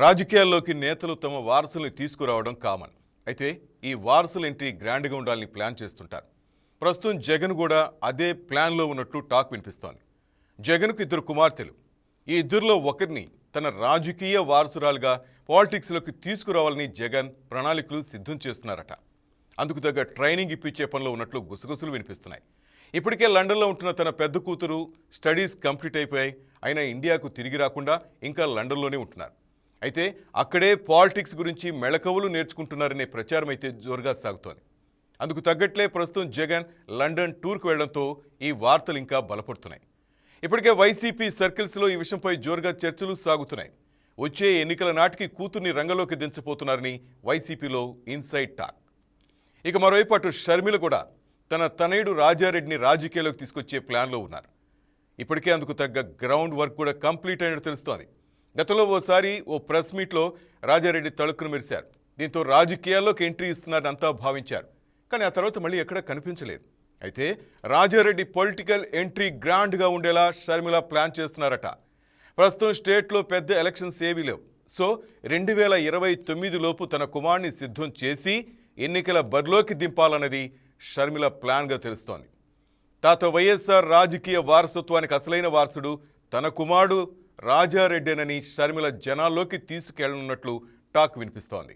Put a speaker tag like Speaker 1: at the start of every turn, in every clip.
Speaker 1: రాజకీయాల్లోకి నేతలు తమ వారసుల్ని తీసుకురావడం కామన్. అయితే ఈ వారసుల ఎంట్రీ గ్రాండ్గా ఉండాలని ప్లాన్ చేస్తుంటారు. ప్రస్తుతం జగన్ కూడా అదే ప్లాన్లో ఉన్నట్లు టాక్ వినిపిస్తోంది. జగన్కు ఇద్దరు కుమార్తెలు. ఈ ఇద్దరిలో ఒకరిని తన రాజకీయ వారసురాలుగా పాలిటిక్స్లోకి తీసుకురావాలని జగన్ ప్రణాళికలు సిద్ధం చేస్తున్నారట. అందుకు తగ్గ ట్రైనింగ్ ఇప్పించే పనిలో ఉన్నట్లు గుసగుసలు వినిపిస్తున్నాయి. ఇప్పటికే లండన్లో ఉంటున్న తన పెద్ద కూతురు స్టడీస్ కంప్లీట్ అయిపోయాయి. అయినా ఇండియాకు తిరిగి రాకుండా ఇంకా లండన్లోనే ఉంటున్నారు. అయితే అక్కడే పాలిటిక్స్ గురించి మెళకువలు నేర్చుకుంటున్నారనే ప్రచారం అయితే జోరుగా సాగుతోంది. అందుకు తగ్గట్లే ప్రస్తుతం జగన్ లండన్ టూర్కు వెళ్లడంతో ఈ వార్తలు ఇంకా బలపడుతున్నాయి. ఇప్పటికే వైసీపీ సర్కిల్స్లో ఈ విషయంపై జోరుగా చర్చలు సాగుతున్నాయి. వచ్చే ఎన్నికల నాటికి కూతుర్ని రంగంలోకి దించబోతున్నారని వైసీపీలో ఇన్సైడ్ టాక్. ఇక మరోవైపు అటు షర్మిల కూడా తన తనయుడు రాజారెడ్డిని రాజకీయాల్లోకి తీసుకొచ్చే ప్లాన్లో ఉన్నారు. ఇప్పటికే అందుకు తగ్గ గ్రౌండ్ వర్క్ కూడా కంప్లీట్ అయినట్టు తెలుస్తోంది. గతంలో ఓసారి ఓ ప్రెస్ మీట్లో రాజారెడ్డి తళుక్కును మెరిశారు. దీంతో రాజకీయాల్లోకి ఎంట్రీ ఇస్తున్నారని అంతా భావించారు. కానీ ఆ తర్వాత మళ్ళీ ఎక్కడా కనిపించలేదు. అయితే రాజారెడ్డి పొలిటికల్ ఎంట్రీ గ్రాండ్గా ఉండేలా షర్మిల ప్లాన్ చేస్తున్నారట. ప్రస్తుతం స్టేట్లో పెద్ద ఎలక్షన్స్ ఏవీ లేవు. సో 2029 లోపు తన కుమారుని సిద్ధం చేసి ఎన్నికల బరిలోకి దింపాలన్నది షర్మిల ప్లాన్గా తెలుస్తోంది. తాత వైఎస్ఆర్ రాజకీయ వారసత్వానికి అసలైన వారసుడు తన కుమారుడు రాజారెడ్డేనని షర్మిల జనాల్లోకి తీసుకెళ్లనున్నట్లు టాక్ వినిపిస్తోంది.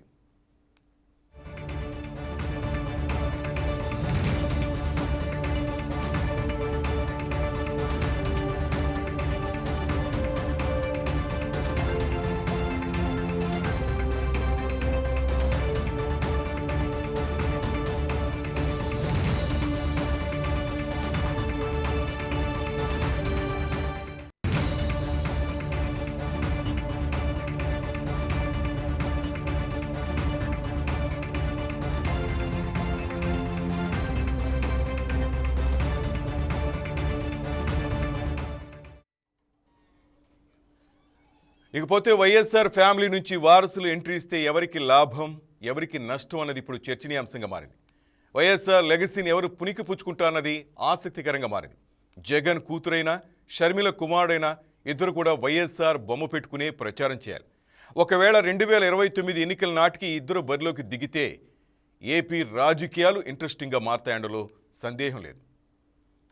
Speaker 1: ఇకపోతే వైఎస్ఆర్ ఫ్యామిలీ నుంచి వారసులు ఎంట్రీ ఇస్తే ఎవరికి లాభం, ఎవరికి నష్టం అన్నది ఇప్పుడు చర్చనీయాంశంగా మారింది. వైఎస్ఆర్ లెగసీని ఎవరు పునికి పుచ్చుకుంటారన్నది ఆసక్తికరంగా మారింది. జగన్ కూతురైనా షర్మిల కుమారుడైనా ఇద్దరు కూడా వైఎస్ఆర్ బొమ్మ పెట్టుకునే ప్రచారం చేయాలి. ఒకవేళ 2029 ఎన్నికల నాటికి ఇద్దరు బరిలోకి దిగితే ఏపీ రాజకీయాలు ఇంట్రెస్టింగ్గా మారతాయండలో సందేహం లేదు.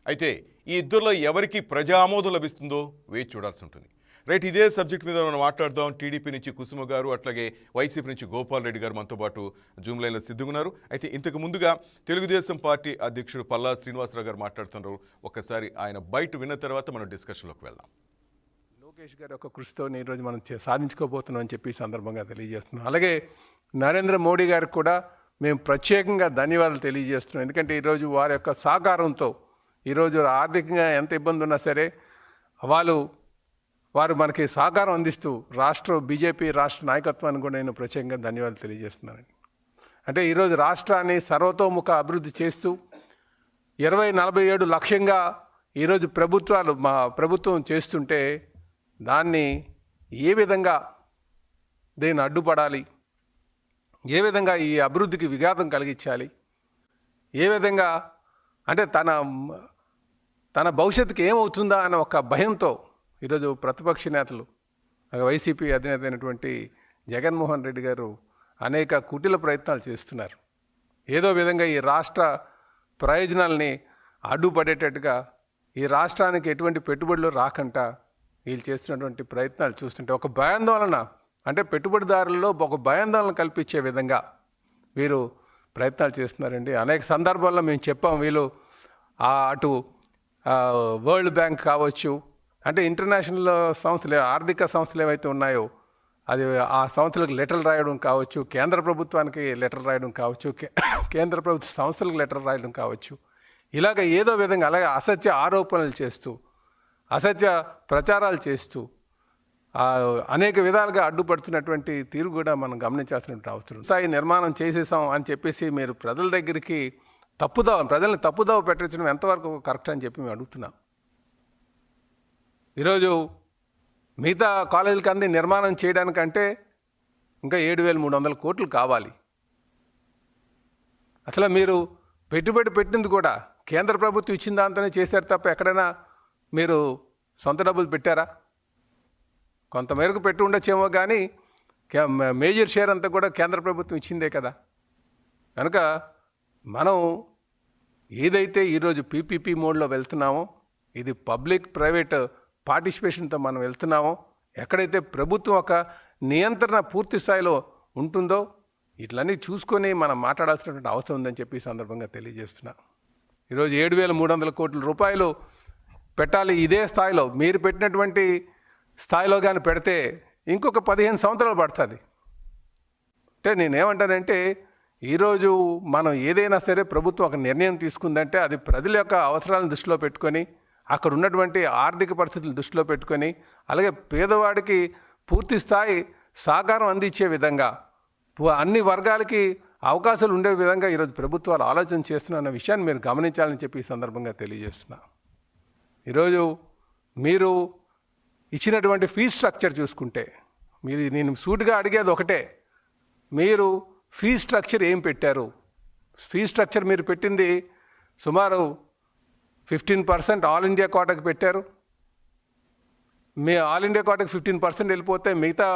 Speaker 1: అయితే ఈ ఇద్దరిలో ఎవరికి ప్రజా ఆమోదం లభిస్తుందో వేచి చూడాల్సి ఉంటుంది. రైట్, ఇదే సబ్జెక్ట్ మీద మనం మాట్లాడదాం. టీడీపీ నుంచి కుసుమ గారు, అట్లాగే వైసీపీ నుంచి గోపాల్ రెడ్డి గారు మనతో పాటు జూమ్ లైన్లో సిద్ధున్నారు. అయితే ఇంతకు ముందుగా తెలుగుదేశం పార్టీ అధ్యక్షుడు పల్లా శ్రీనివాసరావు గారు మాట్లాడుతున్నారు. ఒకసారి ఆయన బయట విన్న తర్వాత మనం డిస్కషన్లోకి వెళ్దాం.
Speaker 2: లోకేష్ గారి ఒక కృషితో ఈరోజు మనం సాధించుకోబోతున్నాం అని చెప్పి సందర్భంగా తెలియజేస్తున్నాం. అలాగే నరేంద్ర మోడీ గారికి కూడా మేము ప్రత్యేకంగా ధన్యవాదాలు తెలియజేస్తున్నాం. ఎందుకంటే ఈరోజు వారి యొక్క సహకారంతో ఈరోజు ఆర్థికంగా ఎంత ఇబ్బంది ఉన్నా సరే వారు మనకి సహకారం అందిస్తూ బీజేపీ రాష్ట్ర నాయకత్వాన్ని కూడా నేను ప్రత్యేకంగా ధన్యవాదాలు తెలియజేస్తున్నానండి. అంటే ఈరోజు రాష్ట్రాన్ని సర్వతోముఖ అభివృద్ధి చేస్తూ 2047 లక్ష్యంగా ఈరోజు మా ప్రభుత్వం చేస్తుంటే దాన్ని ఏ విధంగా దీన్ని అడ్డుపడాలి, ఏ విధంగా ఈ అభివృద్ధికి విఘాతం కలిగించాలి, ఏ విధంగా అంటే తన భవిష్యత్తుకి ఏమవుతుందా అన్న ఒక భయంతో ఈరోజు ప్రతిపక్ష నేతలు వైసీపీ అధినేత అయినటువంటి జగన్మోహన్ రెడ్డి గారు అనేక కుటిల ప్రయత్నాలు చేస్తున్నారు. ఏదో విధంగా ఈ రాష్ట్ర ప్రయోజనాలని అడ్డుపడేటట్టుగా ఈ రాష్ట్రానికి ఎటువంటి పెట్టుబడులు రాకుండా వీళ్ళు చేస్తున్నటువంటి ప్రయత్నాలు చూస్తుంటే ఒక భయాందోళన, అంటే పెట్టుబడిదారుల్లో ఒక భయాందోళన కల్పించే విధంగా వీరు ప్రయత్నాలు చేస్తున్నారండి. అనేక సందర్భాల్లో మేము చెప్పాం, వీళ్ళు అటు వరల్డ్ బ్యాంక్ కావచ్చు, అంటే ఇంటర్నేషనల్ సంస్థలు, ఆర్థిక సంస్థలు ఏవైతే ఉన్నాయో అది ఆ సంస్థలకు లెటర్లు రాయడం కావచ్చు, కేంద్ర ప్రభుత్వానికి లెటర్ రాయడం కావచ్చు, కేంద్ర ప్రభుత్వ సంస్థలకు లెటర్ రాయడం కావచ్చు, ఇలాగ ఏదో విధంగా అలాగే అసత్య ఆరోపణలు చేస్తూ అసత్య ప్రచారాలు చేస్తూ అనేక విధాలుగా అడ్డుపడుతున్నటువంటి తీరు కూడా మనం గమనించాల్సినటువంటి అవసరం. స్థాయి నిర్మాణం చేసేసాం అని చెప్పేసి మీరు ప్రజల దగ్గరికి ప్రజల్ని తప్పుదోవ పెట్టించడం ఎంతవరకు కరెక్ట్ అని చెప్పి మేము అడుగుతున్నాం. ఈరోజు మిగతా కాలేజీలకు అన్ని నిర్మాణం చేయడానికంటే ఇంకా 7,300 కోట్లు కావాలి. అసలు మీరు పెట్టుబడి పెట్టింది కూడా కేంద్ర ప్రభుత్వం ఇచ్చిన దాంతోనే చేశారు తప్ప ఎక్కడైనా మీరు సొంత డబ్బులు పెట్టారా? కొంతమేరకు పెట్టి ఉండొచ్చేమో, కానీ మేజర్ షేర్ అంతా కూడా కేంద్ర ప్రభుత్వం ఇచ్చిందే కదా. కనుక మనం ఏదైతే ఈరోజు పీపీపీ మోడ్లో వెళ్తున్నామో, ఇది పబ్లిక్ ప్రైవేట్ పార్టిసిపేషన్తో మనం వెళ్తున్నామో, ఎక్కడైతే ప్రభుత్వం ఒక నియంత్రణ పూర్తి స్థాయిలో ఉంటుందో ఇట్లన్నీ చూసుకొని మనం మాట్లాడాల్సినటువంటి అవసరం ఉందని చెప్పి ఈ సందర్భంగా తెలియజేస్తున్నా. ఈరోజు 7,300 కోట్ల రూపాయలు పెట్టాలి. ఇదే స్థాయిలో మీరు పెట్టినటువంటి స్థాయిలో కానీ పెడితే ఇంకొక 15 సంవత్సరాలు పడుతుంది. అంటే నేనేమంటానంటే ఈరోజు మనం ఏదైనా సరే ప్రభుత్వం ఒక నిర్ణయం తీసుకుందంటే అది ప్రజల యొక్క అవసరాలను దృష్టిలో పెట్టుకొని, అక్కడ ఉన్నటువంటి ఆర్థిక పరిస్థితులను దృష్టిలో పెట్టుకొని, అలాగే పేదవాడికి పూర్తి స్థాయి సహకారం అందించే విధంగా అన్ని వర్గాలకి అవకాశాలు ఉండే విధంగా ఈరోజు ప్రభుత్వాలు ఆలోచన చేస్తున్న విషయాన్ని మీరు గమనించాలని చెప్పి ఈ సందర్భంగా తెలియజేస్తున్నా. ఈరోజు మీరు ఇచ్చినటువంటి ఫీజ్ స్ట్రక్చర్ చూసుకుంటే, నేను సూటిగా అడిగేది ఒకటే, మీరు ఫీజ్ స్ట్రక్చర్ ఏం పెట్టారు? ఫీజ్ స్ట్రక్చర్ మీరు పెట్టింది సుమారు 15% ఆల్ ఇండియా కోటాకి పెట్టారు. మీ ఆల్ ఇండియా కోటాకి 15% వెళ్ళిపోతే మిగతా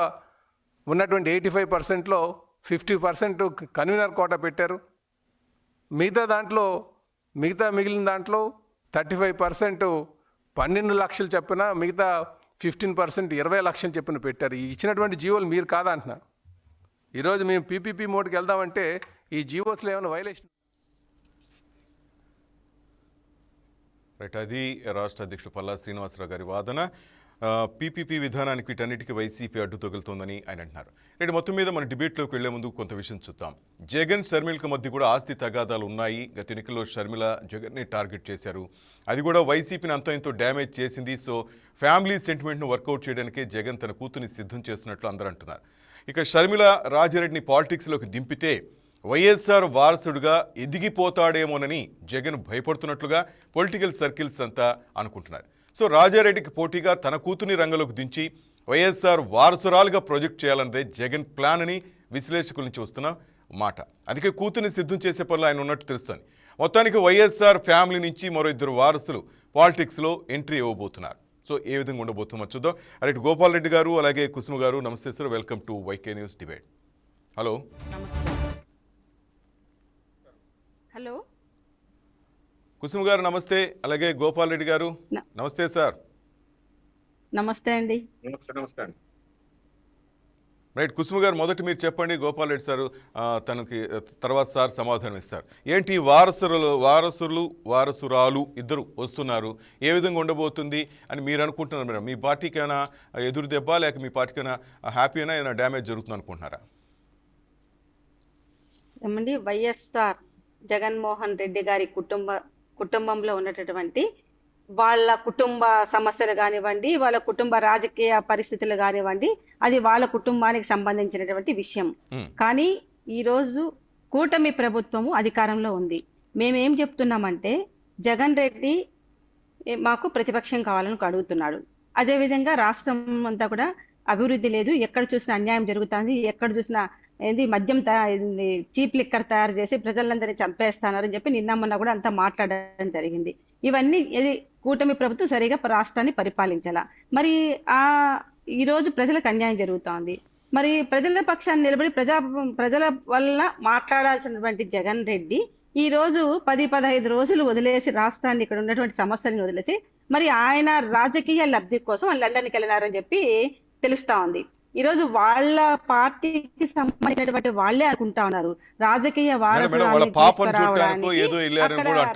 Speaker 2: ఉన్నటువంటి 85%లో 50% కన్వీనర్ కోటా పెట్టారు. మిగిలిన దాంట్లో 35% 12 లక్షలు చెప్పిన, మిగతా 15% 20 లక్షలు చెప్పిన పెట్టారు. ఈ ఇచ్చినటువంటి జీవోలు మీరు కాదా అంటున్నా. ఈరోజు మేము పీపీపీ మోడ్కి వెళ్దామంటే ఈ జీవోస్లో ఏమైనా వైలేషన్?
Speaker 1: రైట్, అది రాష్ట్ర అధ్యక్షుడు పల్లా శ్రీనివాసరావు గారి వాదన. పీపీపీ విధానానికి వీటన్నిటికీ వైసీపీ అడ్డు తగులుతోందని ఆయన అంటున్నారు. రైట్, మొత్తం మీద మన డిబేట్లోకి వెళ్లే ముందు కొంత విషయం చూద్దాం. జగన్ షర్మిలకి మధ్య కూడా ఆస్తి తగాదాలు ఉన్నాయి. గత ఎన్నికల్లో షర్మిల జగన్ని టార్గెట్ చేశారు. అది కూడా వైసీపీని అంతో ఎంతో డ్యామేజ్ చేసింది. సో ఫ్యామిలీ సెంటిమెంట్ను వర్కౌట్ చేయడానికే జగన్ తన కూతుర్ని సిద్ధం చేస్తున్నట్లు అందరూ అంటున్నారు. ఇక షర్మిల రాజిరెడ్డిని పాలిటిక్స్లోకి దింపితే వైఎస్ఆర్ వారసుడుగా ఎదిగిపోతాడేమోనని జగన్ భయపడుతున్నట్లుగా పొలిటికల్ సర్కిల్స్ అంతా అనుకుంటున్నారు. సో రాజారెడ్డికి పోటీగా తన కూతుర్ని రంగంలోకి దించి వైఎస్ఆర్ వారసురాలుగా ప్రొజెక్ట్ చేయాలన్నదే జగన్ ప్లాన్ అని విశ్లేషకుల నుంచి వస్తున్న మాట. అందుకే కూతుర్ని సిద్ధం చేసే పనులు ఆయన ఉన్నట్టు తెలుస్తోంది. మొత్తానికి వైఎస్ఆర్ ఫ్యామిలీ నుంచి మరో 2 వారసులు పాలిటిక్స్లో ఎంట్రీ ఇవ్వబోతున్నారు. సో ఏ విధంగా ఉండబోతుందో చూద్దాం. రైట్, గోపాల్ రెడ్డి గారు అలాగే కుసుమ గారు, నమస్తే sir, welcome to YK news debate. Hello
Speaker 3: hello
Speaker 1: Kusuma garu నమస్తే, అలాగే గోపాల్ రెడ్డి గారు నమస్తే సార్.
Speaker 3: నమస్తే అండి.
Speaker 1: రైట్, కుసుమ గారు మొదటి మీరు చెప్పండి, గోపాల్ రెడ్డి సార్ తనకి తర్వాత సార్ సమాధానం ఇస్తారు. ఏంటి వారసురాలు ఇద్దరు వస్తున్నారు, ఏ విధంగా ఉండబోతుంది అని మీరు అనుకుంటున్నారు? మేడం, మీ పార్టీకైనా ఎదురు దెబ్బ లేక మీ పార్టీకైనా హ్యాపీ అయినా ఏమైనా డ్యామేజ్ జరుగుతుంది అనుకుంటున్నారా?
Speaker 3: ఏమండి, వైఎస్ఆర్ జగన్మోహన్ రెడ్డి గారి కుటుంబంలో ఉన్నటువంటి వాళ్ళ కుటుంబ సమస్యలు కానివ్వండి, వాళ్ళ కుటుంబ రాజకీయ పరిస్థితులు కానివ్వండి, అది వాళ్ళ కుటుంబానికి సంబంధించినటువంటి విషయం. కానీ ఈరోజు కూటమి ప్రభుత్వము అధికారంలో ఉంది. మేమేం చెప్తున్నామంటే జగన్ రెడ్డి మాకు ప్రతిపక్షం కావాలని అడుగుతున్నాడు. అదేవిధంగా రాష్ట్రం అంతా కూడా అభివృద్ధి లేదు, ఎక్కడ చూసినా అన్యాయం జరుగుతుంది, ఎక్కడ చూసినా మద్యం చీప్ లిక్కర్ తయారు చేసి ప్రజలందరినీ చంపేస్తానని చెప్పి నిన్న మొన్న కూడా అంతా మాట్లాడడం జరిగింది. ఇవన్నీ కూటమి ప్రభుత్వం సరిగా రాష్ట్రాన్ని పరిపాలించాల. మరి ఈ రోజు ప్రజలకు అన్యాయం జరుగుతోంది. మరి ప్రజల పక్షాన్ని నిలబడి ప్రజల వల్ల మాట్లాడాల్సినటువంటి జగన్ రెడ్డి ఈ రోజు 10-15 రోజులు వదిలేసి రాష్ట్రాన్ని, ఇక్కడ ఉన్నటువంటి సమస్యలను వదిలేసి మరి ఆయన రాజకీయ లబ్ధి కోసం లండన్కి వెళ్ళినారని చెప్పి తెలుస్తా ఉంది. ఈ రోజు వాళ్ళ పార్టీకి సంబంధించినటువంటి వాళ్ళే అనుకుంటా ఉన్నారు రాజకీయ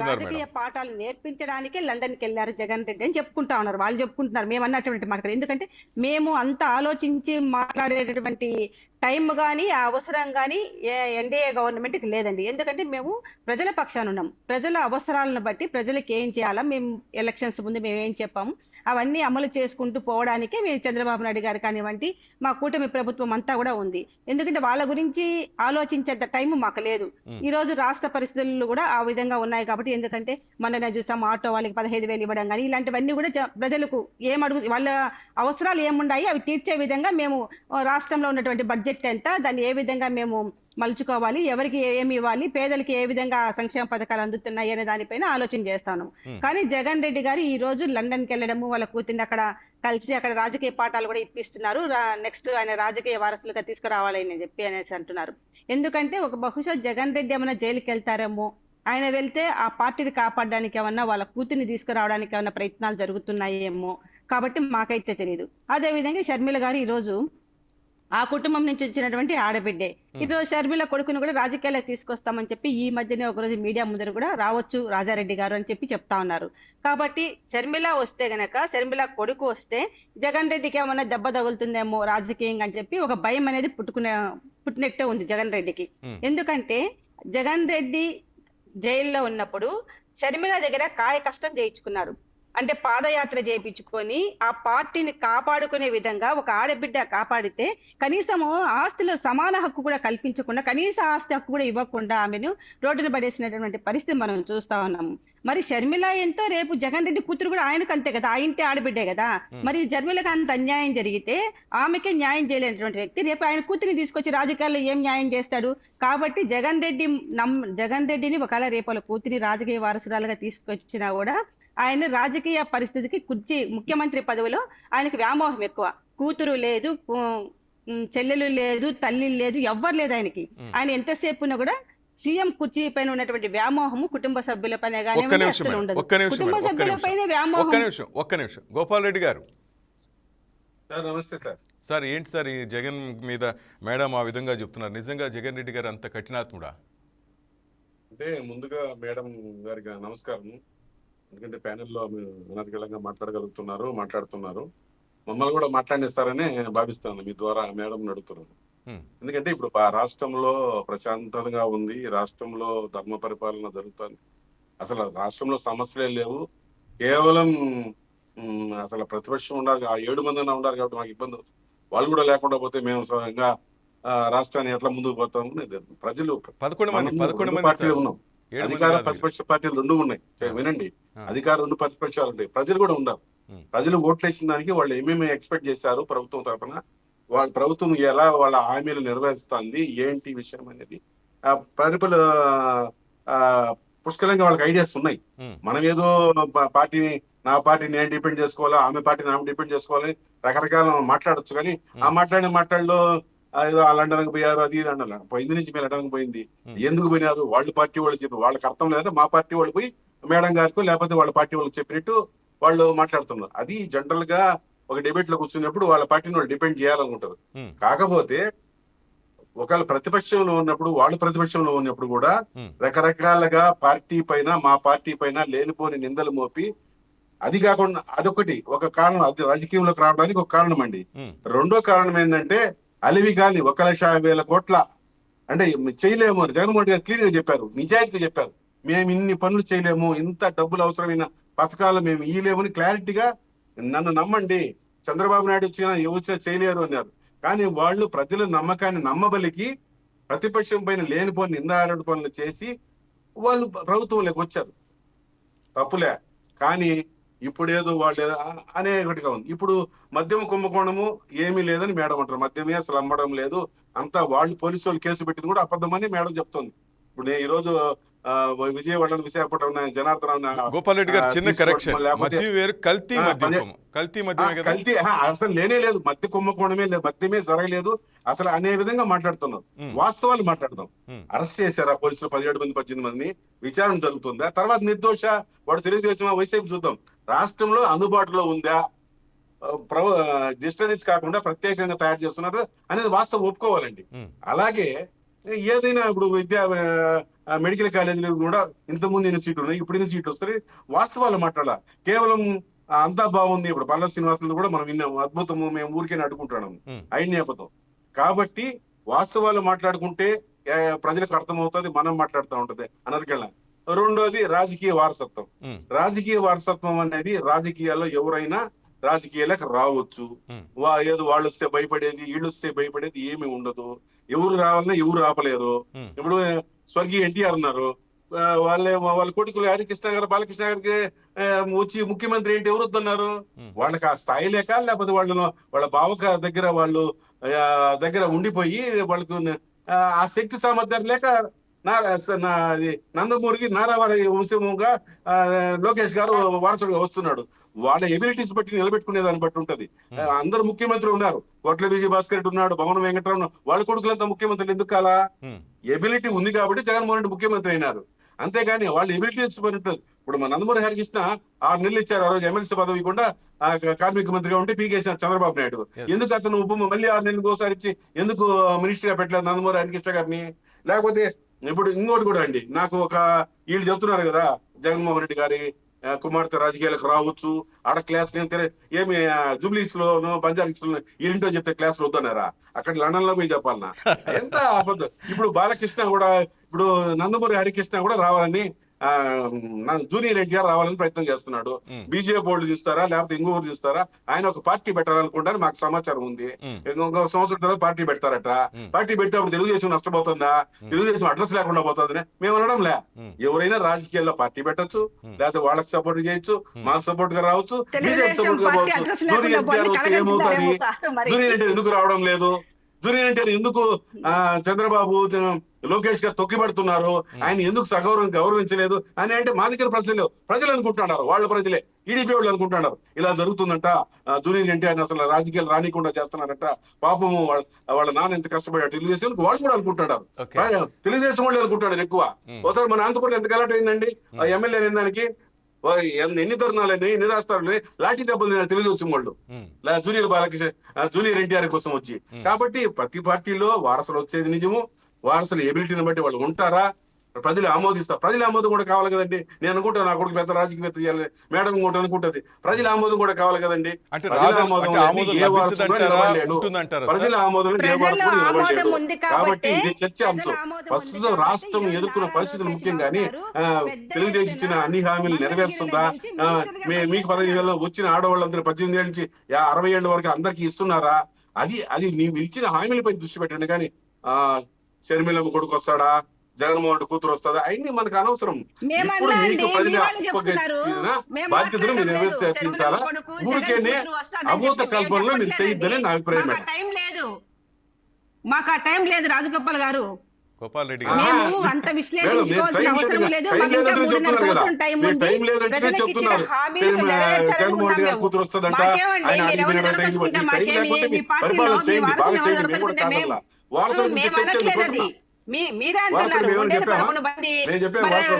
Speaker 3: రాజకీయ పాఠాలు నేర్పించడానికే లండన్కి వెళ్ళారు జగన్ రెడ్డి అని చెప్పుకుంటా ఉన్నారు. వాళ్ళు చెప్పుకుంటున్నారు, మేము అన్నటువంటి మాట. ఎందుకంటే మేము అంత ఆలోచించి మాట్లాడేటటువంటి టైం కానీ అవసరం కానీ ఎన్డీఏ గవర్నమెంట్కి లేదండి. ఎందుకంటే మేము ప్రజల పక్షాన ఉన్నాం. ప్రజల అవసరాలను బట్టి ప్రజలకు ఏం చేయాలా, మేము ఎలక్షన్స్ ముందు మేము ఏం చెప్పాము అవన్నీ అమలు చేసుకుంటూ పోవడానికే మేము చంద్రబాబు నాయుడు గారు కానివ్వండి, మా కూటమి ప్రభుత్వం అంతా కూడా ఉంది. ఎందుకంటే వాళ్ళ గురించి ఆలోచించేంత టైం మాకు లేదు. ఈ రోజు రాష్ట్ర పరిస్థితులు కూడా ఆ విధంగా ఉన్నాయి కాబట్టి, ఎందుకంటే మొన్న చూసాం ఆటో వాళ్ళకి 15,000 ఇవ్వడం కానీ ఇలాంటివన్నీ కూడా ప్రజలకు వాళ్ళ అవసరాలు ఏమున్నాయి అవి తీర్చే విధంగా మేము రాష్ట్రంలో ఉన్నటువంటి బడ్జెట్ బడ్జెట్ ఎంత, దాన్ని ఏ విధంగా మేము మలుచుకోవాలి, ఎవరికి ఏమి ఇవ్వాలి, పేదలకి ఏ విధంగా సంక్షేమ పథకాలు అందుతున్నాయి అనే దానిపైన ఆలోచన చేస్తాను. కానీ జగన్ రెడ్డి గారు ఈ రోజు లండన్కి వెళ్ళడము, వాళ్ళ కూతుర్ని అక్కడ కలిసి అక్కడ రాజకీయ పాఠాలు కూడా ఇప్పిస్తున్నారు. నెక్స్ట్ ఆయన రాజకీయ వారసులుగా తీసుకురావాలి అని చెప్పి అనేసి అంటున్నారు. ఎందుకంటే బహుశా జగన్ రెడ్డి ఏమైనా జైలుకి వెళ్తారేమో, ఆయన వెళ్తే ఆ పార్టీని కాపాడడానికి ఏమన్నా వాళ్ళ కూతుర్ని తీసుకురావడానికి ఏమన్నా ప్రయత్నాలు జరుగుతున్నాయేమో, కాబట్టి మాకైతే తెలియదు. అదే విధంగా షర్మిల గారు ఈ రోజు ఆ కుటుంబం నుంచి వచ్చినటువంటి ఆడబిడ్డే. ఈరోజు షర్మిల కొడుకును కూడా రాజకీయాలకు తీసుకొస్తామని చెప్పి ఈ మధ్యనే ఒకరోజు మీడియా ముందర కూడా రావచ్చు రాజారెడ్డి గారు అని చెప్పి చెప్తా ఉన్నారు. కాబట్టి షర్మిల వస్తే గనక, షర్మిల కొడుకు వస్తే జగన్ రెడ్డికి ఏమన్నా దెబ్బ తగులుతుందేమో రాజకీయంగా అని చెప్పి ఒక భయం అనేది పుట్టినట్టే ఉంది జగన్ రెడ్డికి. ఎందుకంటే జగన్ రెడ్డి జైల్లో ఉన్నప్పుడు షర్మిల దగ్గర కాయ కష్టం చేయించుకున్నారు. అంటే పాదయాత్ర చేయించుకొని ఆ పార్టీని కాపాడుకునే విధంగా ఒక ఆడబిడ్డ కాపాడితే కనీసము ఆస్తిలో సమాన హక్కు కూడా కల్పించకుండా, కనీస ఆస్తి హక్కు కూడా ఇవ్వకుండా ఆమెను రోడ్డును పడేసినటువంటి పరిస్థితి మనం చూస్తా ఉన్నాము. మరి షర్మిల ఎంతో, రేపు జగన్ రెడ్డి కూతురు కూడా ఆయనకు అంతే కదా, ఆ ఇంటి ఆడబిడ్డే కదా. మరి షర్మిలకు అంత అన్యాయం జరిగితే ఆమెకే న్యాయం చేయలేనటువంటి వ్యక్తి రేపు ఆయన కూతురిని తీసుకొచ్చి రాజకీయాల్లో ఏం న్యాయం చేస్తాడు? కాబట్టి జగన్ రెడ్డిని ఒకవేళ రేపు వాళ్ళ కూతురి రాజకీయ వారసురాలుగా తీసుకొచ్చినా కూడా ఆయన రాజకీయ పరిస్థితికి ముఖ్యమంత్రి పదవిలో ఆయనకి వ్యామోహం ఎక్కువ. కూతురు లేదు, చెల్లెలు లేదు, తల్లి లేదు, ఎవ్వరు లేదు ఆయనకి. ఆయన ఎంతసేపు ఉన్నా కూడా సీఎం కుర్చీ పైన ఉన్నటువంటి వ్యామోహము కుటుంబ సభ్యుల పైన ఉండదు. కుటుంబ సభ్యుల పైన వ్యామోహం.
Speaker 1: ఒక్క నిమిషం గోపాల్ రెడ్డి గారు.
Speaker 4: నమస్తే సార్.
Speaker 1: సార్ ఏంటి సార్ ఈ జగన్ మీద మేడం ఆ విధంగా చెప్తున్నారు? నిజంగా జగన్ రెడ్డి గారు అంత కఠినాత్ముడా?
Speaker 4: అంటే ముందుగా మేడం గారికి నమస్కారం. ఎందుకంటే ప్యానెల్లో మీరు అనర్గళంగా మాట్లాడుతున్నారు. మమ్మల్ని కూడా మాట్లాడిస్తారని భావిస్తాను మీ ద్వారా మేడం అడుగుతున్నాను. ఎందుకంటే ఇప్పుడు రాష్ట్రంలో ప్రశాంతంగా ఉంది, రాష్ట్రంలో ధర్మ పరిపాలన జరుగుతుంది, అసలు రాష్ట్రంలో సమస్యలే లేవు. కేవలం అసలు ప్రతిపక్షం ఉండాలి, ఆ 7 మంది ఉండాలి కాబట్టి మాకు ఇబ్బంది అవుతుంది. వాళ్ళు కూడా లేకుండా పోతే మేము స్వయంగా రాష్ట్రాన్ని ఎట్లా ముందుకు పోతాము? ప్రజలు
Speaker 1: 11
Speaker 4: పార్టీలు ఉన్నాం, అధికార ప్రతిపక్ష పార్టీలు 2 ఉన్నాయి. వినండి, అధికార 2 ప్రతిపక్షాలు ఉంటాయి, ప్రజలు కూడా ఉండాలి. ప్రజలు ఓట్లేసిన దానికి వాళ్ళు ఏమేమి ఎక్స్పెక్ట్ చేశారు ప్రభుత్వం తరఫున, వాళ్ళ ప్రభుత్వం ఎలా వాళ్ళ హామీలు నెరవేరుస్తుంది ఏంటి విషయం అనేది పరిపాలన పుష్కలంగా వాళ్ళకి ఐడియాస్ ఉన్నాయి. మనం ఏదో పార్టీని నా పార్టీని నేను డిపెండ్ చేసుకోవాలా, ఆమె పార్టీని ఆమె డిపెండ్ చేసుకోవాలని రకరకాల మాట్లాడొచ్చు. కానీ ఆ మాట్లాడిన మాట్లాడలో ఏదో లండన్కి పోయారు, అది లండన్ పోయింది నుంచి మేము లండన్కి పోయింది, ఎందుకు పోయినారు వాళ్ళ పార్టీ వాళ్ళు చెప్పి, వాళ్ళకి అర్థం లేదంటే మా పార్టీ వాళ్ళు పోయి మేడం గారికి లేకపోతే వాళ్ళ పార్టీ వాళ్ళకి చెప్పినట్టు వాళ్ళు మాట్లాడుతున్నారు. అది జనరల్ గా ఒక డిబేట్ లో కూర్చున్నప్పుడు వాళ్ళ పార్టీని వాళ్ళు డిపెండ్ చేయాలనుకుంటారు. కాకపోతే ఒకవేళ ప్రతిపక్షంలో ఉన్నప్పుడు, వాళ్ళు ప్రతిపక్షంలో ఉన్నప్పుడు కూడా రకరకాలుగా పార్టీ పైన మా పార్టీ పైన లేనిపోని నిందలు మోపి, అది కాకుండా అదొకటి ఒక కారణం, అది రాజకీయంలోకి రావడానికి ఒక కారణం అండి. రెండో కారణం ఏంటంటే అలివి కాని 1,50,000 కోట్ల అంటే చేయలేము అని జగన్మోహన్ రెడ్డి గారు క్లియర్ గా చెప్పారు, నిజాయితీగా చెప్పారు. మేము ఇన్ని పనులు చేయలేము, ఇంత డబ్బులు అవసరమైన పథకాలు మేము ఇయ్యలేమని క్లారిటీగా, నన్ను నమ్మండి చంద్రబాబు నాయుడు వచ్చినా చేయలేరు అన్నారు. కానీ వాళ్ళు ప్రజల నమ్మకాన్ని నమ్మబలికి ప్రతిపక్షం పైన లేనిపోని నిందారుడు పనులు చేసి వాళ్ళు ప్రభుత్వంలోకి వచ్చారు, తప్పులే. కానీ ఇప్పుడు ఏదో వాళ్ళు అనేకటిగా ఉంది. ఇప్పుడు మద్యం కుంభకోణము ఏమీ లేదని మేడం అంటారు, మద్యమే అసలు అమ్మడం లేదు, అంతా వాళ్ళు పోలీసు వాళ్ళు కేసు పెట్టింది కూడా అబద్ధమని మేడం చెప్తుంది. ఇప్పుడు నేను ఈ రోజు విజయవాడ విశాఖపట్నం జనార్దన్
Speaker 1: గోపాల్ రెడ్డి గారు చిన్న కరెక్షన్,
Speaker 4: కల్తీ అసలు లేనే లేదు, మద్య కుంభకోణమే లేదు, మద్యమే జరగలేదు అసలు అనే విధంగా మాట్లాడుతున్నారు. వాస్తవాలు మాట్లాడదాం. అరెస్ట్ చేశారా పోలీసులు 17 మంది 18 మందిని? విచారణ జరుగుతుందా? తర్వాత నిర్దోష వాడు తెలుగుదేశం వైసీపీ చూద్దాం. రాష్ట్రంలో అందుబాటులో ఉందా, డిస్టర్బెన్స్ కాకుండా ప్రత్యేకంగా తయారు చేస్తున్నారు అనేది వాస్తవం ఒప్పుకోవాలండి. అలాగే ఏదైనా ఇప్పుడు మెడికల్ కాలేజీలు కూడా ఇంతకుముందు ఎన్ని సీట్లు ఉన్నాయి, ఇప్పుడు ఎన్ని సీట్లు వస్తాయి, వాస్తవాలు మాట్లాడాలి. కేవలం అంతా బాగుంది, ఇప్పుడు పల్లవి శ్రీనివాసులు కూడా మనం విన్నాము, అద్భుతము, మేము ఊరికే అడ్డుకుంటున్నాము, అయిన అబద్ధం. కాబట్టి వాస్తవాలు మాట్లాడుకుంటే ప్రజలకు అర్థమవుతుంది, మనం మాట్లాడుతూ ఉంటది అనర్గళ. రెండోది రాజకీయ వారసత్వం. రాజకీయ వారసత్వం అనేది రాజకీయాల్లో ఎవరైనా రాజకీయాలకు రావచ్చు. ఏదో వాళ్ళు వస్తే భయపడేది, వీళ్ళు వస్తే భయపడేది ఏమి ఉండదు. ఎవరు రావాలన్నా ఎవరు ఆపలేరు. ఇప్పుడు స్వర్గీయ ఎన్టీఆర్ ఉన్నారు, వాళ్ళ కొడుకులు హరికృష్ణ గారు బాలకృష్ణ గారికి వచ్చి ముఖ్యమంత్రి ఏంటి ఎవరు వద్దన్నారు? వాళ్ళకి ఆ స్థాయి లేక, లేకపోతే వాళ్ళ బావ దగ్గర వాళ్ళు దగ్గర ఉండిపోయి వాళ్ళకు ఆ శక్తి సామర్థ్యం లేక నందమూరికి నారావారి వంశముగా లోకేష్ గారు వారసుడుగా వస్తున్నాడు. వాళ్ళ ఎబిలిటీస్ బట్టి నిలబెట్టుకునే దాన్ని బట్టి ఉంటది. అందరు ముఖ్యమంత్రి ఉన్నారు, కోట్ల విజయ భాస్కర్ రెడ్డి ఉన్నాడు, భవన వెంకటరావు, వాళ్ళ కొడుకులంతా ముఖ్యమంత్రులు ఎందుకు కాలా? ఎబిలిటీ ఉంది కాబట్టి జగన్మోహన్ రెడ్డి ముఖ్యమంత్రి అయినారు. అంతేగాని వాళ్ళు ఎబిలిటీ ఉంటుంది. ఇప్పుడు మన నందమూరి హరికృష్ణ 6 నెలలు ఇచ్చారు ఆ రోజు ఎమ్మెల్సీ పదవి కూడా, కార్మిక మంత్రిగా ఉంటే పీకేసిన చంద్రబాబు నాయుడు. ఎందుకు అతను మళ్ళీ 6 నెలలకు ఒకసారి ఇచ్చి ఎందుకు మినిస్టర్ గా పెట్టలేదు నందమూరి హరికృష్ణ గారిని? లేకపోతే ఇప్పుడు ఇంకోటి కూడా అండి, నాకు వీళ్ళు చెప్తున్నారు కదా జగన్మోహన్ రెడ్డి గారి కుమార్తె రాజకీయాలకు రావచ్చు, ఆడ క్లాస్ ఏమి జూబ్లీస్ లోను బంజారీస్ లో ఏంటో చెప్తే క్లాస్ వద్దన్నారా? అక్కడ లండన్ లో పోయి చెప్పాలన్నా? ఎంత అబద్ధం. ఇప్పుడు బాలకృష్ణ కూడా, ఇప్పుడు నందమూరి హరికృష్ణ కూడా రావాలని జూనియర్ ఎన్టీఆర్ రావాలని ప్రయత్నం చేస్తున్నాడు. బీజేపీ బోర్డు చూస్తారా లేకపోతే ఇంకొకరు చూస్తారా? ఆయన ఒక పార్టీ పెట్టాలనుకుంటారు, మాకు సమాచారం ఉంది. ఇంకొక సంవత్సరం తర్వాత పార్టీ పెడతారట. పార్టీ పెట్టేప్పుడు తెలుగుదేశం నష్టపోతుందా? తెలుగుదేశం అడ్రస్ లేకుండా పోతుందని మేము అనడం లే. ఎవరైనా రాజకీయాల్లో పార్టీ పెట్టచ్చు, లేకపోతే వాళ్ళకి సపోర్ట్ చేయొచ్చు, మాకు సపోర్ట్ గా రావచ్చు, బీజేపీ సపోర్ట్ గా పోవచ్చు. జూనియర్ ఎన్టీఆర్ వస్తే ఏమవుతుంది? జూనియర్ ఎన్టీఆర్ ఎందుకు రావడం లేదు? జూనియర్ ఎన్టీఆర్ ఎందుకు చంద్రబాబు లోకేష్ గారు తొక్కిపడుతున్నారు? ఆయన ఎందుకు గౌరవించలేదు అని అంటే మా దగ్గర ప్రజలు అనుకుంటున్నారు, వాళ్ళ ప్రజలే, టీడీపీ వాళ్ళు అనుకుంటున్నారు ఇలా జరుగుతుందంట, జూనియర్ ఎన్టీఆర్ అసలు రాజకీయాలు రానికుండా చేస్తున్నారంట, పాపము వాళ్ళ నాన్న ఎంత కష్టపడ్డారు తెలుగుదేశం వాళ్ళు కూడా అనుకుంటున్నారు. తెలుగుదేశం వాళ్ళు అనుకుంటున్నారు ఎక్కువ. ఒకసారి మన అనంతపురం ఎంత గలాట్ అయిందండి ఆ ఎమ్మెల్యే దానికి, ఎన్ని ధర్నాలని ఎన్ని రాష్ట్రాలు లాఠీ దెబ్బలు తెలుగుదేశం వాళ్ళు జూనియర్ బాలకృష్ణ జూనియర్ ఎన్టీఆర్ కోసం వచ్చి. కాబట్టి ప్రతి పార్టీలో వారసులు వచ్చేది నిజము. వారసుల ఎబిలిటీని బట్టి వాళ్ళు ఉంటారా? ప్రజలు ఆమోదిస్తారు. ప్రజల ఆమోదం కూడా కావాలి కదండి. నేను అనుకుంటాను నా కొడుకు పెద్ద రాజకీయవేత్త చేయాలి, మేడం ఇంకోటి అనుకుంటది. ప్రజల ఆమోదం కూడా కావాలి కదండి. ప్రజల ఆమోదం ప్రజల ఆమోదం కాబట్టి ఇది చర్చ అంశం. ప్రస్తుతం రాష్ట్రం ఎదుర్కొన్న పరిస్థితులు ముఖ్యంగాని తెలుగుదేశం ఇచ్చిన అన్ని హామీలు నెరవేరుస్తుందా? మీకు 15 వచ్చిన ఆడవాళ్ళందరూ 18 ఏళ్ళ నుంచి 60 ఏళ్ళ వరకు అందరికి ఇస్తున్నారా? అది నీవు ఇచ్చిన హామీలపై దృష్టి పెట్టండి. కానీ షర్మిలమ్మ కొడుకు వస్తాడా, జగన్మోహన్ రెడ్డి కూతురు వస్తుందా, అన్ని మనకు అనవసరం. ఇప్పుడు మీకు బాధ్యతలు మీరు నెరవేర్చాలా? ఊరికేనే అభూత కల్పనలో మీరు చేయొద్దని నా అభిప్రాయం.
Speaker 3: మాకు ఆ టైం లేదు రాజగోపాల్ గారు.
Speaker 1: గోపాల్ రెడ్డి
Speaker 3: గారు
Speaker 4: కూతురు వస్తుందంట, ఆయన పరిపాలన చేయండి, బాగా చేయండి. మేము కూడా కాదల్లా వారసుల గురించి చర్చ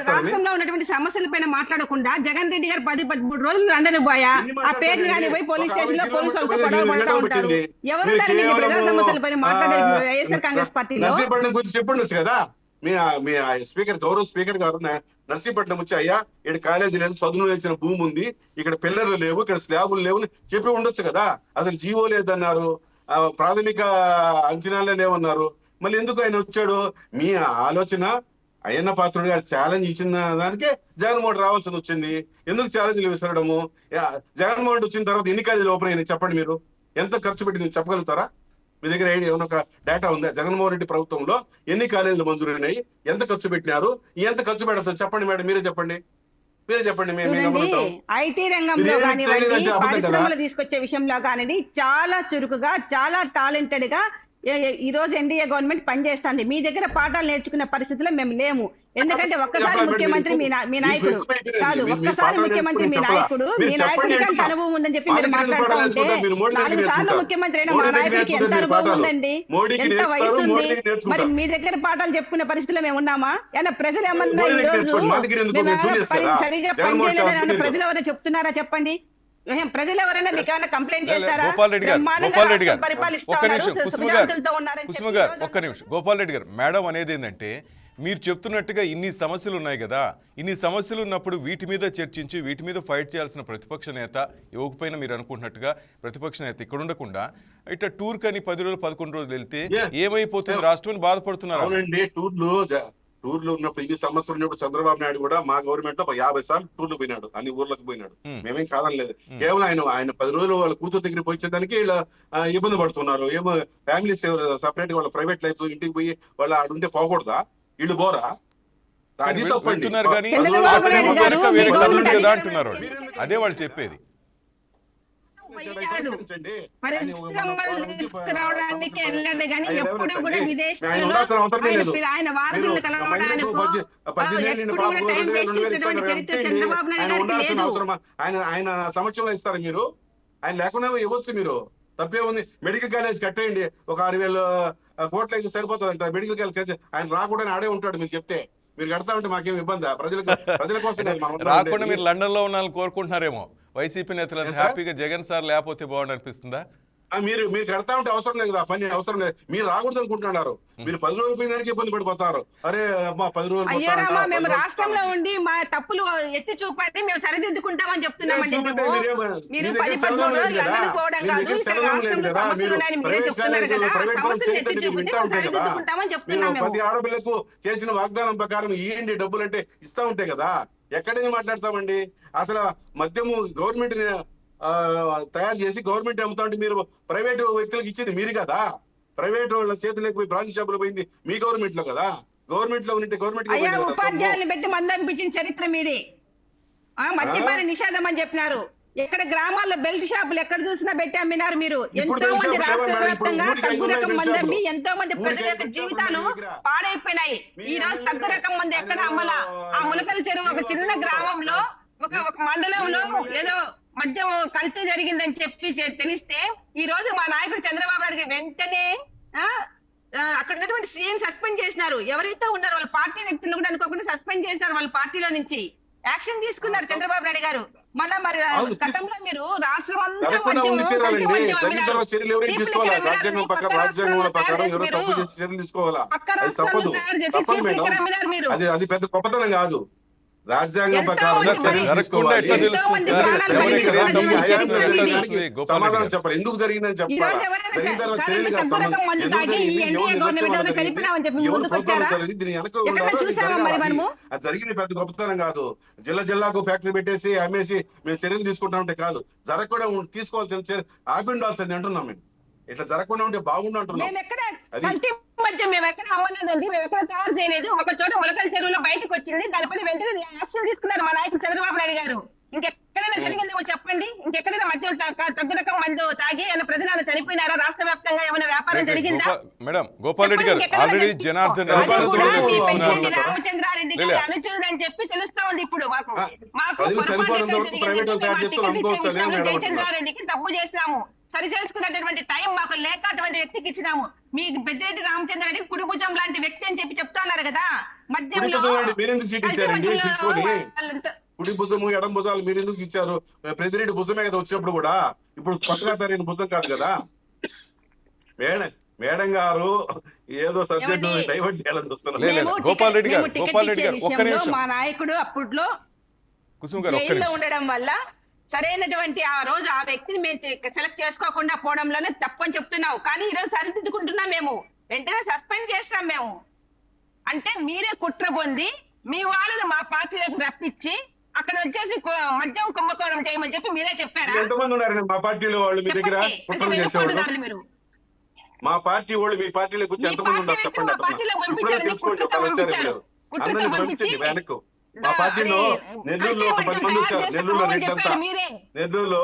Speaker 3: రాష్ట్రంలో ఉన్నటువంటి సమస్యల పైన మాట్లాడకుండా జగన్ రెడ్డి గారు 10-13 రోజులు లండన్ పోయా, ఆ పేరు కానీ పోయి పోలీస్ స్టేషన్ లో పోలీసు వాళ్ళతో గొడవ పడతా ఉంటారు. ఎవరు ప్రజా సమస్యల పైన మాట్లాడే వైఎస్ఆర్ కాంగ్రెస్ పార్టీలో
Speaker 4: గురించి చెప్పండి కదా. మీ స్పీకర్ గౌరవ స్పీకర్ గారు నర్సీపట్నం వచ్చి, అయ్యా ఇక్కడ కాలేజీ లేదు, చదువు ఇచ్చిన భూమి ఉంది, ఇక్కడ పిల్లర్లు లేవు, ఇక్కడ స్లాబులు లేవు చెప్పి ఉండొచ్చు కదా. అసలు జీవో లేదన్నారు, ప్రాథమిక అంచనాలే లేవన్నారు. మళ్ళీ ఎందుకు ఆయన వచ్చాడు? మీ ఆలోచన అయ్యన్న పాత్రుడు గారు ఛాలెంజ్ ఇచ్చిన దానికే జగన్మోహన్ రావాల్సి వచ్చింది. ఎందుకు ఛాలెంజ్లు విసరడము? జగన్మోహన్ వచ్చిన తర్వాత ఎన్ని కాలేజీలు ఓపెన్ అయినాయి చెప్పండి. మీరు ఎంత ఖర్చు పెట్టింది చెప్పగలుగుతారా? మీ దగ్గర ఏమైనా ఒక డేటా ఉందా? జగన్మోహన్ రెడ్డి ప్రభుత్వంలో ఎన్ని కాలేజీలు మంజూరైనాయి, ఎంత ఖర్చు పెట్టినారు, ఎంత ఖర్చు పెడతారు చెప్పండి మేడం, మీరే చెప్పండి.
Speaker 3: ఐటీ రంగంలో కానివ్వండి, పరిశ్రమలు తీసుకొచ్చే విషయంలో కానివ్వండి, చాలా చురుకుగా, చాలా టాలెంటెడ్ గా ఈ రోజు ఎన్డీఏ గవర్నమెంట్ పనిచేస్తుంది. మీ దగ్గర పాఠాలు నేర్చుకునే పరిస్థితిలో మేము లేము. ఎందుకంటే ఒక్కసారి ముఖ్యమంత్రి మీ నాయకుడు కాదు, ఒక్కసారి ముఖ్యమంత్రి మీ నాయకుడికి ఎంత అనుభవం ఉందని చెప్పి మీరు మాట్లాడుతూ ఉంటే, 4 సార్లు ముఖ్యమంత్రి అయినా మా నాయకుడికి ఎంత అనుభవం ఉందండి, ఎంత వయసు ఉంది. మరి మీ దగ్గర పాఠాలు చెప్పుకునే పరిస్థితిలో మేము ఉన్నామా? ఏమన్నా ప్రజలు ఏమన్నా ఈ రోజు సరిగా పనిచేయలేదని ప్రజలు ఎవరైనా చెప్తున్నారా చెప్పండి? ప్రజలు ఎవరైనా మీకు ఏమైనా కంప్లైంట్ చేస్తారా?
Speaker 1: గోపాల్ రెడ్డి గారు ఒక్క నిమిషం. గోపాల్ రెడ్డి గారు, మేడం అనేది ఏంటంటే, మీరు చెప్తున్నట్టుగా ఇన్ని సమస్యలు ఉన్నాయి కదా, ఇన్ని సమస్యలు ఉన్నప్పుడు వీటి మీద చర్చించి వీటి మీద ఫైట్ చేయాల్సిన ప్రతిపక్ష నేత ఇవ్వకపోయినా మీరు అనుకుంటున్నట్టుగా ప్రతిపక్ష నేత ఇక్కడ ఉండకుండా ఇట్లా టూర్ కని 10 రోజులు 11 రోజులు వెళ్తే ఏమైపోతుంది రాష్ట్రం బాధపడుతున్నారు.
Speaker 4: టూర్లు ఉన్నప్పుడు ఇన్ని సమస్యలు ఉన్నప్పుడు చంద్రబాబు నాయుడు కూడా మా గవర్నమెంట్ లో 50 సార్లు టూర్లు పోయినాడు, అన్ని ఊర్లకు పోయినాడు. మేమేం కాదనలేదు. కేవలం ఆయన 10 రోజులు వాళ్ళ కూతురు దగ్గర పోయించడానికి ఇలా ఇబ్బంది పడుతున్నారు. ఏమో ఫ్యామిలీస్ సపరేట్ వాళ్ళ ప్రైవేట్ లైఫ్ ఇంటికి పోయి వాళ్ళ ఆడుంటే పోకూడదా? వీళ్ళు పోరా? అది తప్పండి.
Speaker 1: వెళ్తున్నారు కానీ
Speaker 3: చంద్రబాబు
Speaker 1: ఆ
Speaker 3: నాయుడు
Speaker 1: కుటుంబం
Speaker 3: గారు
Speaker 1: వెనక వేరే
Speaker 3: మీ
Speaker 1: కథ ఉంది
Speaker 3: గవర్నమెంట్
Speaker 1: కదా
Speaker 3: అధికారులు
Speaker 1: అంటున్నారు వాళ్ళు. అదే వాళ్ళు చెప్పేది.
Speaker 4: పరిష్కరించండి.
Speaker 3: పరిశ్రమలు తీసుకురావడానికి వెళ్ళండి కానీ ఎప్పుడు కూడా
Speaker 4: ఆయన
Speaker 3: విదేశాల్లో
Speaker 4: ఉండాల్సిన అవసరమే లేదు.
Speaker 3: ఆయన వారసులను కలవడానికో ఎప్పుడు కూడా టైం వేస్ట్ చేసేటువంటి చరిత్ర చంద్రబాబు నాయుడు
Speaker 4: ఆయన
Speaker 3: గారికి
Speaker 4: ఉండాల్సిన
Speaker 3: లేదు.
Speaker 4: అవసరమా? ఆయన సమక్షంలో ఇస్తారు మీరు? ఆయన లేకుండా ఇవ్వచ్చు మీరు, తప్పే ఉంది. మెడికల్ కాలేజ్ కట్టేయండి, ఒక 6,000 కోట్లు అయితే సరిపోతుందంట మెడికల్ కాలేజ్. ఆయన రాకుండా ఆడే ఉంటాడు మీరు చెప్తే. మీరు కడతా ఉంటే మాకేం ఇబ్బంది? ప్రజల కోసం కాదు మనం ఉండేది.
Speaker 1: రాకుండా మీరు లండన్ లో ఉన్నారని కోరుకుంటున్నారేమో. వైసీపీ నేతలు హ్యాపీగా జగన్ సార్ లేకపోతే బాగుండు అనిపిస్తుందా?
Speaker 4: మీరు కడతా ఉంటే అవసరం లేదు కదా, పని అవసరం లేదు. మీరు రాకూడదు అనుకుంటున్నారు. మీరు 10 రోజులు పోయినానికి ఇబ్బంది పడిపోతారు. అరే అమ్మా 10 రోజులు
Speaker 3: అయ్యారమ్మా మేము రాష్ట్రంలో ఉండి మా తప్పులు ఎత్తి చూపండి, మేము సరిదిద్దుకుంటామని చెప్తున్నామండి. మీరు 10-13 రోజులు లండన్ పోవడం కాదు, ఇక్కడ రాష్ట్రంలో సమస్యలు ఉన్నాయని మీరే చెప్తున్నారు కదా, సమస్యలు ఎత్తి చూపితే సరిదిద్దుకుంటామని చెప్తున్నాం మేము.
Speaker 4: ప్రతి ఆడపిల్లకు చేసిన వాగ్దానం ప్రకారం ఇవ్వండి డబ్బులు అంటే ఇస్తా ఉంటాయి కదా. ఎక్కడైనా మాట్లాడతామండి. అసలు మద్యము గవర్నమెంట్ తయారు చేసి గవర్నమెంట్ అమ్ముతా ఉంటే మీరు ప్రైవేట్ వ్యక్తులకు ఇచ్చింది మీరు కదా. ప్రైవేట్ వాళ్ళ చేతులకు పోయి బ్రాంచ్ షాపులు పోయింది మీ గవర్నమెంట్ లో కదా. గవర్నమెంట్ లో ఉంటే గవర్నమెంట్
Speaker 3: అయ్యా ఉపాధ్యాయులను పెట్టి మందంపించిన చరిత్ర మీది. మద్యపాన నిషేధం అని చెప్పినారు. ఎక్కడ గ్రామాల్లో బెల్ట్ షాపులు ఎక్కడ చూసినా పెట్టి అమ్మినారు మీరు. ఎంతో మంది రాష్ట్ర వ్యాప్తంగా తగ్గు రకం మంది అమ్మి ఎంతో మంది ప్రజల యొక్క జీవితాలు పాడైపోయినాయి. ఈ రోజు తగ్గు రకం మంది ఎక్కడ అమ్మలా. ఆ ములకల చెరువు ఒక చిన్న గ్రామంలో ఒక మండలంలో ఏదో మద్యం కల్తీ జరిగిందని చెప్పి తెలిస్తే ఈ రోజు మా నాయకుడు చంద్రబాబు నాయుడు వెంటనే అక్కడ ఉన్నటువంటి సీఎం సస్పెండ్ చేసినారు. ఎవరైతే ఉన్నారో వాళ్ళ పార్టీ వ్యక్తులను కూడా అనుకోకుండా సస్పెండ్ చేసినారు. వాళ్ళ పార్టీలో నుంచి యాక్షన్ తీసుకున్నారు చంద్రబాబు నాయుడు గారు. మళ్ళా మరి గతంలో మీరు రాష్ట్రం అంతా
Speaker 4: అది పెద్ద గొప్పతనం కాదు. రాజ్యాంగం ప్రకారం సమాధానం చెప్పాలి. ఎందుకు జరిగిందని చెప్పాలి. జరిగిన తర్వాత చర్యలు కాదు దీని వెనక అది జరిగింది పెద్ద గొప్పతనం కాదు. జిల్లాకు ఫ్యాక్టరీ పెట్టేసి అమ్మేసి మేము చర్యలు తీసుకుంటా ఉంటే కాదు. జరగకుండా తీసుకోవాల్సిన చర్య ఆపి ఉండాల్సింది అంటున్నాం. మేము ఇట్లా జరగకుండా ఉంటే బాగుండు అంటున్నాం.
Speaker 3: మేము ఎక్కడ అమ్మలేదండి, మేము ఎక్కడ తయారు చేయలేదు. ఒక చోట ములకల చెరువులో బయటకు వచ్చింది, దానిపైన వెంటనే యాక్షన్ తీసుకున్నారు మా నాయకుడు చంద్రబాబు నాయుడు గారు. ఇంకెక్కడైనా జరిగిందేమో చెప్పండి. ఇంకెక్కడైనా మద్యం తగ్గు రకం మందు తాగి ఏమైనా ప్రజలు చనిపోయినారా? రాష్ట్ర వ్యాప్తంగా ఏమైనా వ్యాపారం జరిగిందా?
Speaker 1: మేడం గోపాల్ రెడ్డి గారు ఆల్రెడీ జనార్దన్
Speaker 3: రామచంద్రారెడ్డి గారి అనుచరుడు అని చెప్పి తెలుస్తా ఉంది ఇప్పుడు మాకు జయచంద్రారెడ్డికి తప్పు చేసినాము, సరి చేసుకున్నటువంటి టైం మాకు లేక అటువంటి వ్యక్తికి ఇచ్చినాము. మీ పెద్దిరెడ్డి రామచంద్రారెడ్డి కుడిభుజం లాంటి వ్యక్తి అని చెప్పి చెప్తున్నారు కదా. మద్యంలో
Speaker 4: కుడి భుజము ఎడం భుజాలు మీరు ఎందుకు ఇచ్చారు? పెద్దిరెడ్డి భుజమే కదా వచ్చినప్పుడు కూడా. ఇప్పుడు కొత్తగా తరిగిన భుజం కాదు కదా. మేడం గారు ఏదో సబ్జెక్ట్ డైవర్ట్ చేయాలని చూస్తున్నారు.
Speaker 1: గోపాల్ రెడ్డి గారు ఒక్క నిమిషం.
Speaker 3: మా నాయకుడు అప్పట్లో
Speaker 1: కుసుమ్ గారు
Speaker 3: జైల్లో ఉండడం వల్ల సరైనటువంటి ఆ రోజు ఆ వ్యక్తిని మేము సెలెక్ట్ చేసుకోకుండా పోవడంలోనే తప్పని చెప్తున్నావు. కానీ ఈ రోజు సరిదిద్దుకుంటున్నాం. మేము వెంటనే సస్పెండ్ చేస్తాం. మేము అంటే మీరే కుట్ర పొంది మీ వాళ్ళని మా పార్టీలోకి రప్పించి అక్కడ వచ్చేసి మద్యం కుంభకోణం చేయమని చెప్పి మీరే చెప్పారా?
Speaker 4: ఎంతమంది ఉన్నారు మా పార్టీలో వాళ్ళు మీ దగ్గర కుట్రలు చేసేవాళ్ళు? మా పార్టీ వాళ్ళు మీ పార్టీలోకి వచ్చి ఎంతమంది ఉన్నారు చెప్పండి. తెలుసుకోండి. అందరినీ పంపించండి వెనక్కు. మా పార్టీలో నెల్లూరులో ఒక 10 మంది వచ్చారు. నెల్లూరులో రెడ్డంతా, నెల్లూరులో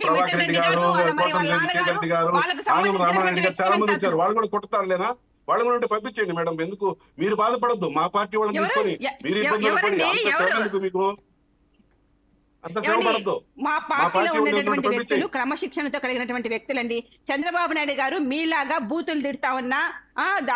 Speaker 4: ప్రభాకర్ రెడ్డి గారు, కోటమిరెడ్డి శేఖర్ రెడ్డి గారు, ఆనం రామారెడ్డి గారు చాలా మంది వచ్చారు. వాళ్ళు కూడా కొట్టుతారులేనా? వాళ్ళు కూడా ఉంటే పంపించండి మేడం. ఎందుకు మీరు బాధపడద్దు? మా పార్టీ వాళ్ళని తీసుకొని మీరు ఇబ్బందులు పడి అంత శ్రమ మీకు అంత శ్రమ పడద్దు.
Speaker 3: మా పార్టీలో ఉన్నటువంటి వ్యక్తులు క్రమశిక్షణతో కలిగినటువంటి వ్యక్తులండి. చంద్రబాబు నాయుడు గారు మీలాగా బూతులు తిడతా ఉన్నా,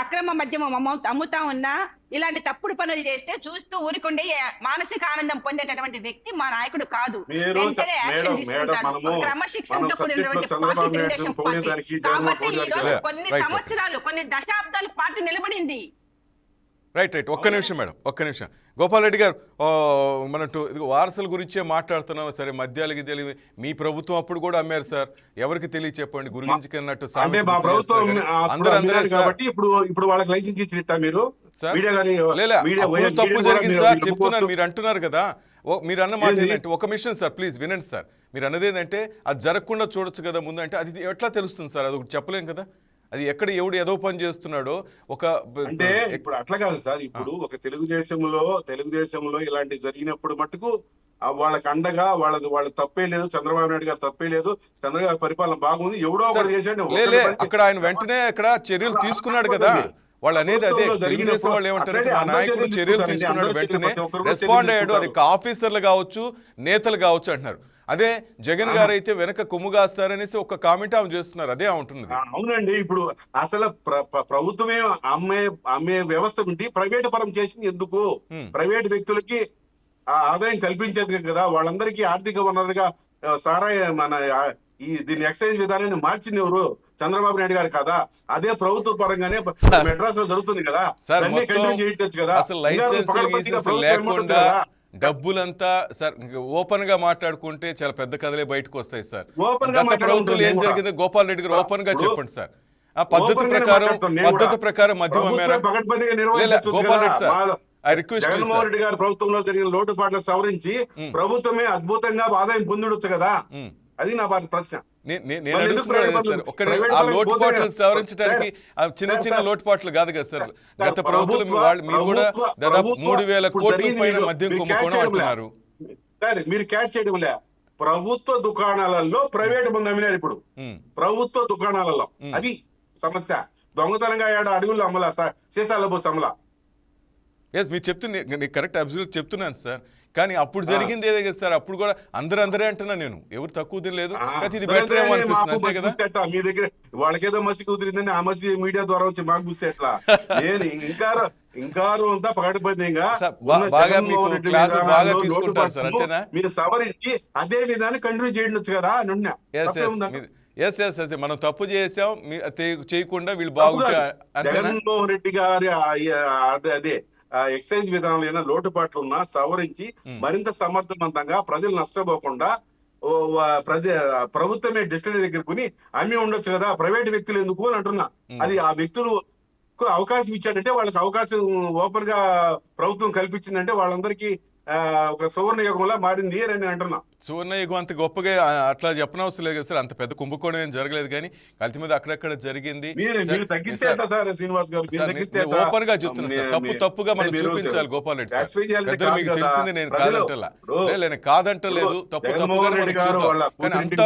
Speaker 3: అక్రమ మద్యం అమ్ముతా ఉన్నా, ఇలాంటి తప్పుడు పనులు చేస్తే చూస్తూ ఊరుకుండే మానసిక ఆనందం పొందేటటువంటి వ్యక్తి మా నాయకుడు కాదు. వెంటనే యాక్షన్ తీసుకుంటారు. క్రమశిక్షణతో కూడినటువంటి పార్టీ తెలుగుదేశం పార్టీ. కాబట్టి ఈ రోజు కొన్ని సంవత్సరాలు కొన్ని దశాబ్దాలు పార్టీ నిలబడింది.
Speaker 1: రైట్ ఒక్క నిమిషం మేడం, ఒక్క నిమిషం. గోపాల్ రెడ్డి గారు మనం వారసుల గురించే మాట్లాడుతున్నాం. సరే మద్యాలకి తెలియదు, మీ ప్రభుత్వం అప్పుడు కూడా అమ్మారు సార్. ఎవరికి తెలియ చెప్పండి గురించి అన్నట్టు
Speaker 4: ఇప్పుడు వాళ్ళకి లైసెన్స్ ఇచ్చినట్ట మీరు
Speaker 1: తప్పు జరిగింది సార్ చెప్తున్నాను. మీరు అంటున్నారు కదా, మీరు అన్న మాట ఏంటంటే ఒక మిషన్ సార్ ప్లీజ్ వినండి సార్. మీరు అన్నది ఏంటంటే అది జరగకుండా చూడొచ్చు కదా ముందు అంటే అది ఎట్లా తెలుస్తుంది సార్? అది ఒకటి చెప్పలేం కదా. అది ఎక్కడ ఎవడు ఏదో పని చేస్తున్నాడో ఒక
Speaker 4: అంటే ఇప్పుడు అట్లా కాదు సార్. ఇప్పుడు ఒక తెలుగుదేశంలో ఇలాంటి జరిగినప్పుడు మట్టుకు వాళ్ళకి అండగా వాళ్ళ తప్పే లేదు, చంద్రబాబు నాయుడు గారు తప్పే లేదు, చంద్రబాబు గారి పరిపాలన బాగుంది, ఎవడో ఒకటి చేశాడు.
Speaker 1: అక్కడ ఆయన వెంటనే అక్కడ చర్యలు తీసుకున్నాడు కదా. వాళ్ళు అనేది అదే, తెలుగుదేశం వాళ్ళు ఏమంటారు, మా నాయకుడు చర్యలు తీసుకున్నాడు, వెంటనే రెస్పాండ్ అయ్యాడు, అది ఆఫీసర్లు కావచ్చు నేతలు కావచ్చు అంటున్నారు. అదే జగన్ గారు అయితే వెనక కొమ్ము కాస్తారనేసి ఒక కామెంట్ ఆమె చేస్తున్నారు, అదే ఉంటుంది.
Speaker 4: అవునండి, ఇప్పుడు అసలు ప్రభుత్వమే అమ్మే వ్యవస్థ ఉండి ప్రైవేట్ పరం చేసింది ఎందుకు? ప్రైవేట్ వ్యక్తులకి ఆదాయం కల్పించేది కదా, వాళ్ళందరికీ ఆర్థిక వనరుగా దీన్ని ఎక్సైజ్ విధానాన్ని మార్చింది ఎవరు? చంద్రబాబు నాయుడు గారు కదా. అదే ప్రభుత్వ పరంగానే మెడ్రాస్ లో జరుగుతుంది కదా.
Speaker 1: అసలు లైసెన్స్ లేకుండా డబ్బులంతా సార్ ఓపెన్ గా మాట్లాడుకుంటే చాలా పెద్ద కథలే బయటకు వస్తాయి సార్. గత ప్రభుత్వంలో ఏం జరిగింది గోపాల్ రెడ్డి గారు ఓపెన్ గా చెప్పండి సార్. ఆ పద్ధతి ప్రకారం మద్యం అమ్మారా? గోపాల్ రెడ్డి సార్,
Speaker 4: జగన్మోహన్ రెడ్డి గారి ప్రభుత్వంలో జరిగిన లోటుపాట్లను సవరించి ప్రభుత్వమే అద్భుతంగా ఆదాయం పొందొచ్చు కదా. అది నా ప్రశ్న.
Speaker 1: నేను అడుగుతున్నాను సార్, ఆ లోటుపాట్లు సవరించడానికి చిన్న లోటుపాట్లు కాదు కదా సార్. గత ప్రభుత్వం మీరు కూడా దాదాపు 3,000 కోట్ల పైన మద్యం కుంభకోణం అంటున్నారు.
Speaker 4: మీరు క్యాచ్ చేయడం లే. ప్రభుత్వ దుకాణాలలో ప్రైవేట్ మంది అమ్మినారు ఇప్పుడు, ప్రభుత్వ దుకాణాలలో. అది సమస్య. దొంగతనంగా 7 అడుగులు అమ్మలా సార్, సీసాల పోసి అమ్మలా.
Speaker 1: మీరు చెప్తున్నా కరెక్ట్ అబ్జర్వ్ చెప్తున్నాను సార్. కానీ అప్పుడు జరిగింది ఏదే కదా సార్, అప్పుడు కూడా అందరే అంటున్నా, నేను ఎవరు తక్కువ తినలేదు, ఇది బెటర్ ఏమో అనిపిస్తుంది, అంతే కదా.
Speaker 4: మీ దగ్గర వాళ్ళకేదో మసి కుదిరిందని ఆ మసి మీడియా ద్వారా వచ్చి మాకు చూస్తే ఎట్లా? నేను ఇంకారు అంతా పగటిపోయిందిగా
Speaker 1: బాగా మీకు క్లాస్ బాగా తీసుకుంటారు సార్, అంతేనా?
Speaker 4: మీరు సవరించి అదే విధాన్ని కంటిన్యూ చేయొచ్చు కదా అని.
Speaker 1: ఎస్ మనం తప్పు చేసాం చేయకుండా వీళ్ళు బాగుంటే.
Speaker 4: జగన్మోహన్ రెడ్డి గారి అదే ఎక్సైజ్ విధానంలో ఏమైనా లోటుపాట్లు ఉన్నా సవరించి మరింత సమర్థవంతంగా ప్రజలు నష్టపోకుండా ప్రభుత్వమే డిస్టిలరీ దగ్గర కొని అమ్మి ఉండొచ్చు కదా, ప్రైవేట్ వ్యక్తులు ఎందుకు అని అంటున్నా. అది ఆ వ్యక్తులు అవకాశం ఇచ్చాడంటే, వాళ్ళకి అవకాశం ఓపెన్ గా ప్రభుత్వం కల్పించిందంటే వాళ్ళందరికీ ఒక సువర్ణ యుగంలా మారింది అని నేను అంటున్నా.
Speaker 1: సువర్ణ యుగం అంత గొప్పగా అట్లా చెప్పనవసరం లేదు కదా సార్. అంత పెద్ద కుంభకోణం ఏం జరగలేదు, కానీ కల్తీ మీద అక్కడక్కడ జరిగింది. ఓపెన్ గా చెప్తున్నా సార్, తప్పుగా మనం చూపించాలి గోపాల్ రెడ్డి సార్. పెద్దలు మీకు తెలిసింది, నేను కాదంటలేదు, తప్పుగానే మనం చూద్దాం. కానీ అంత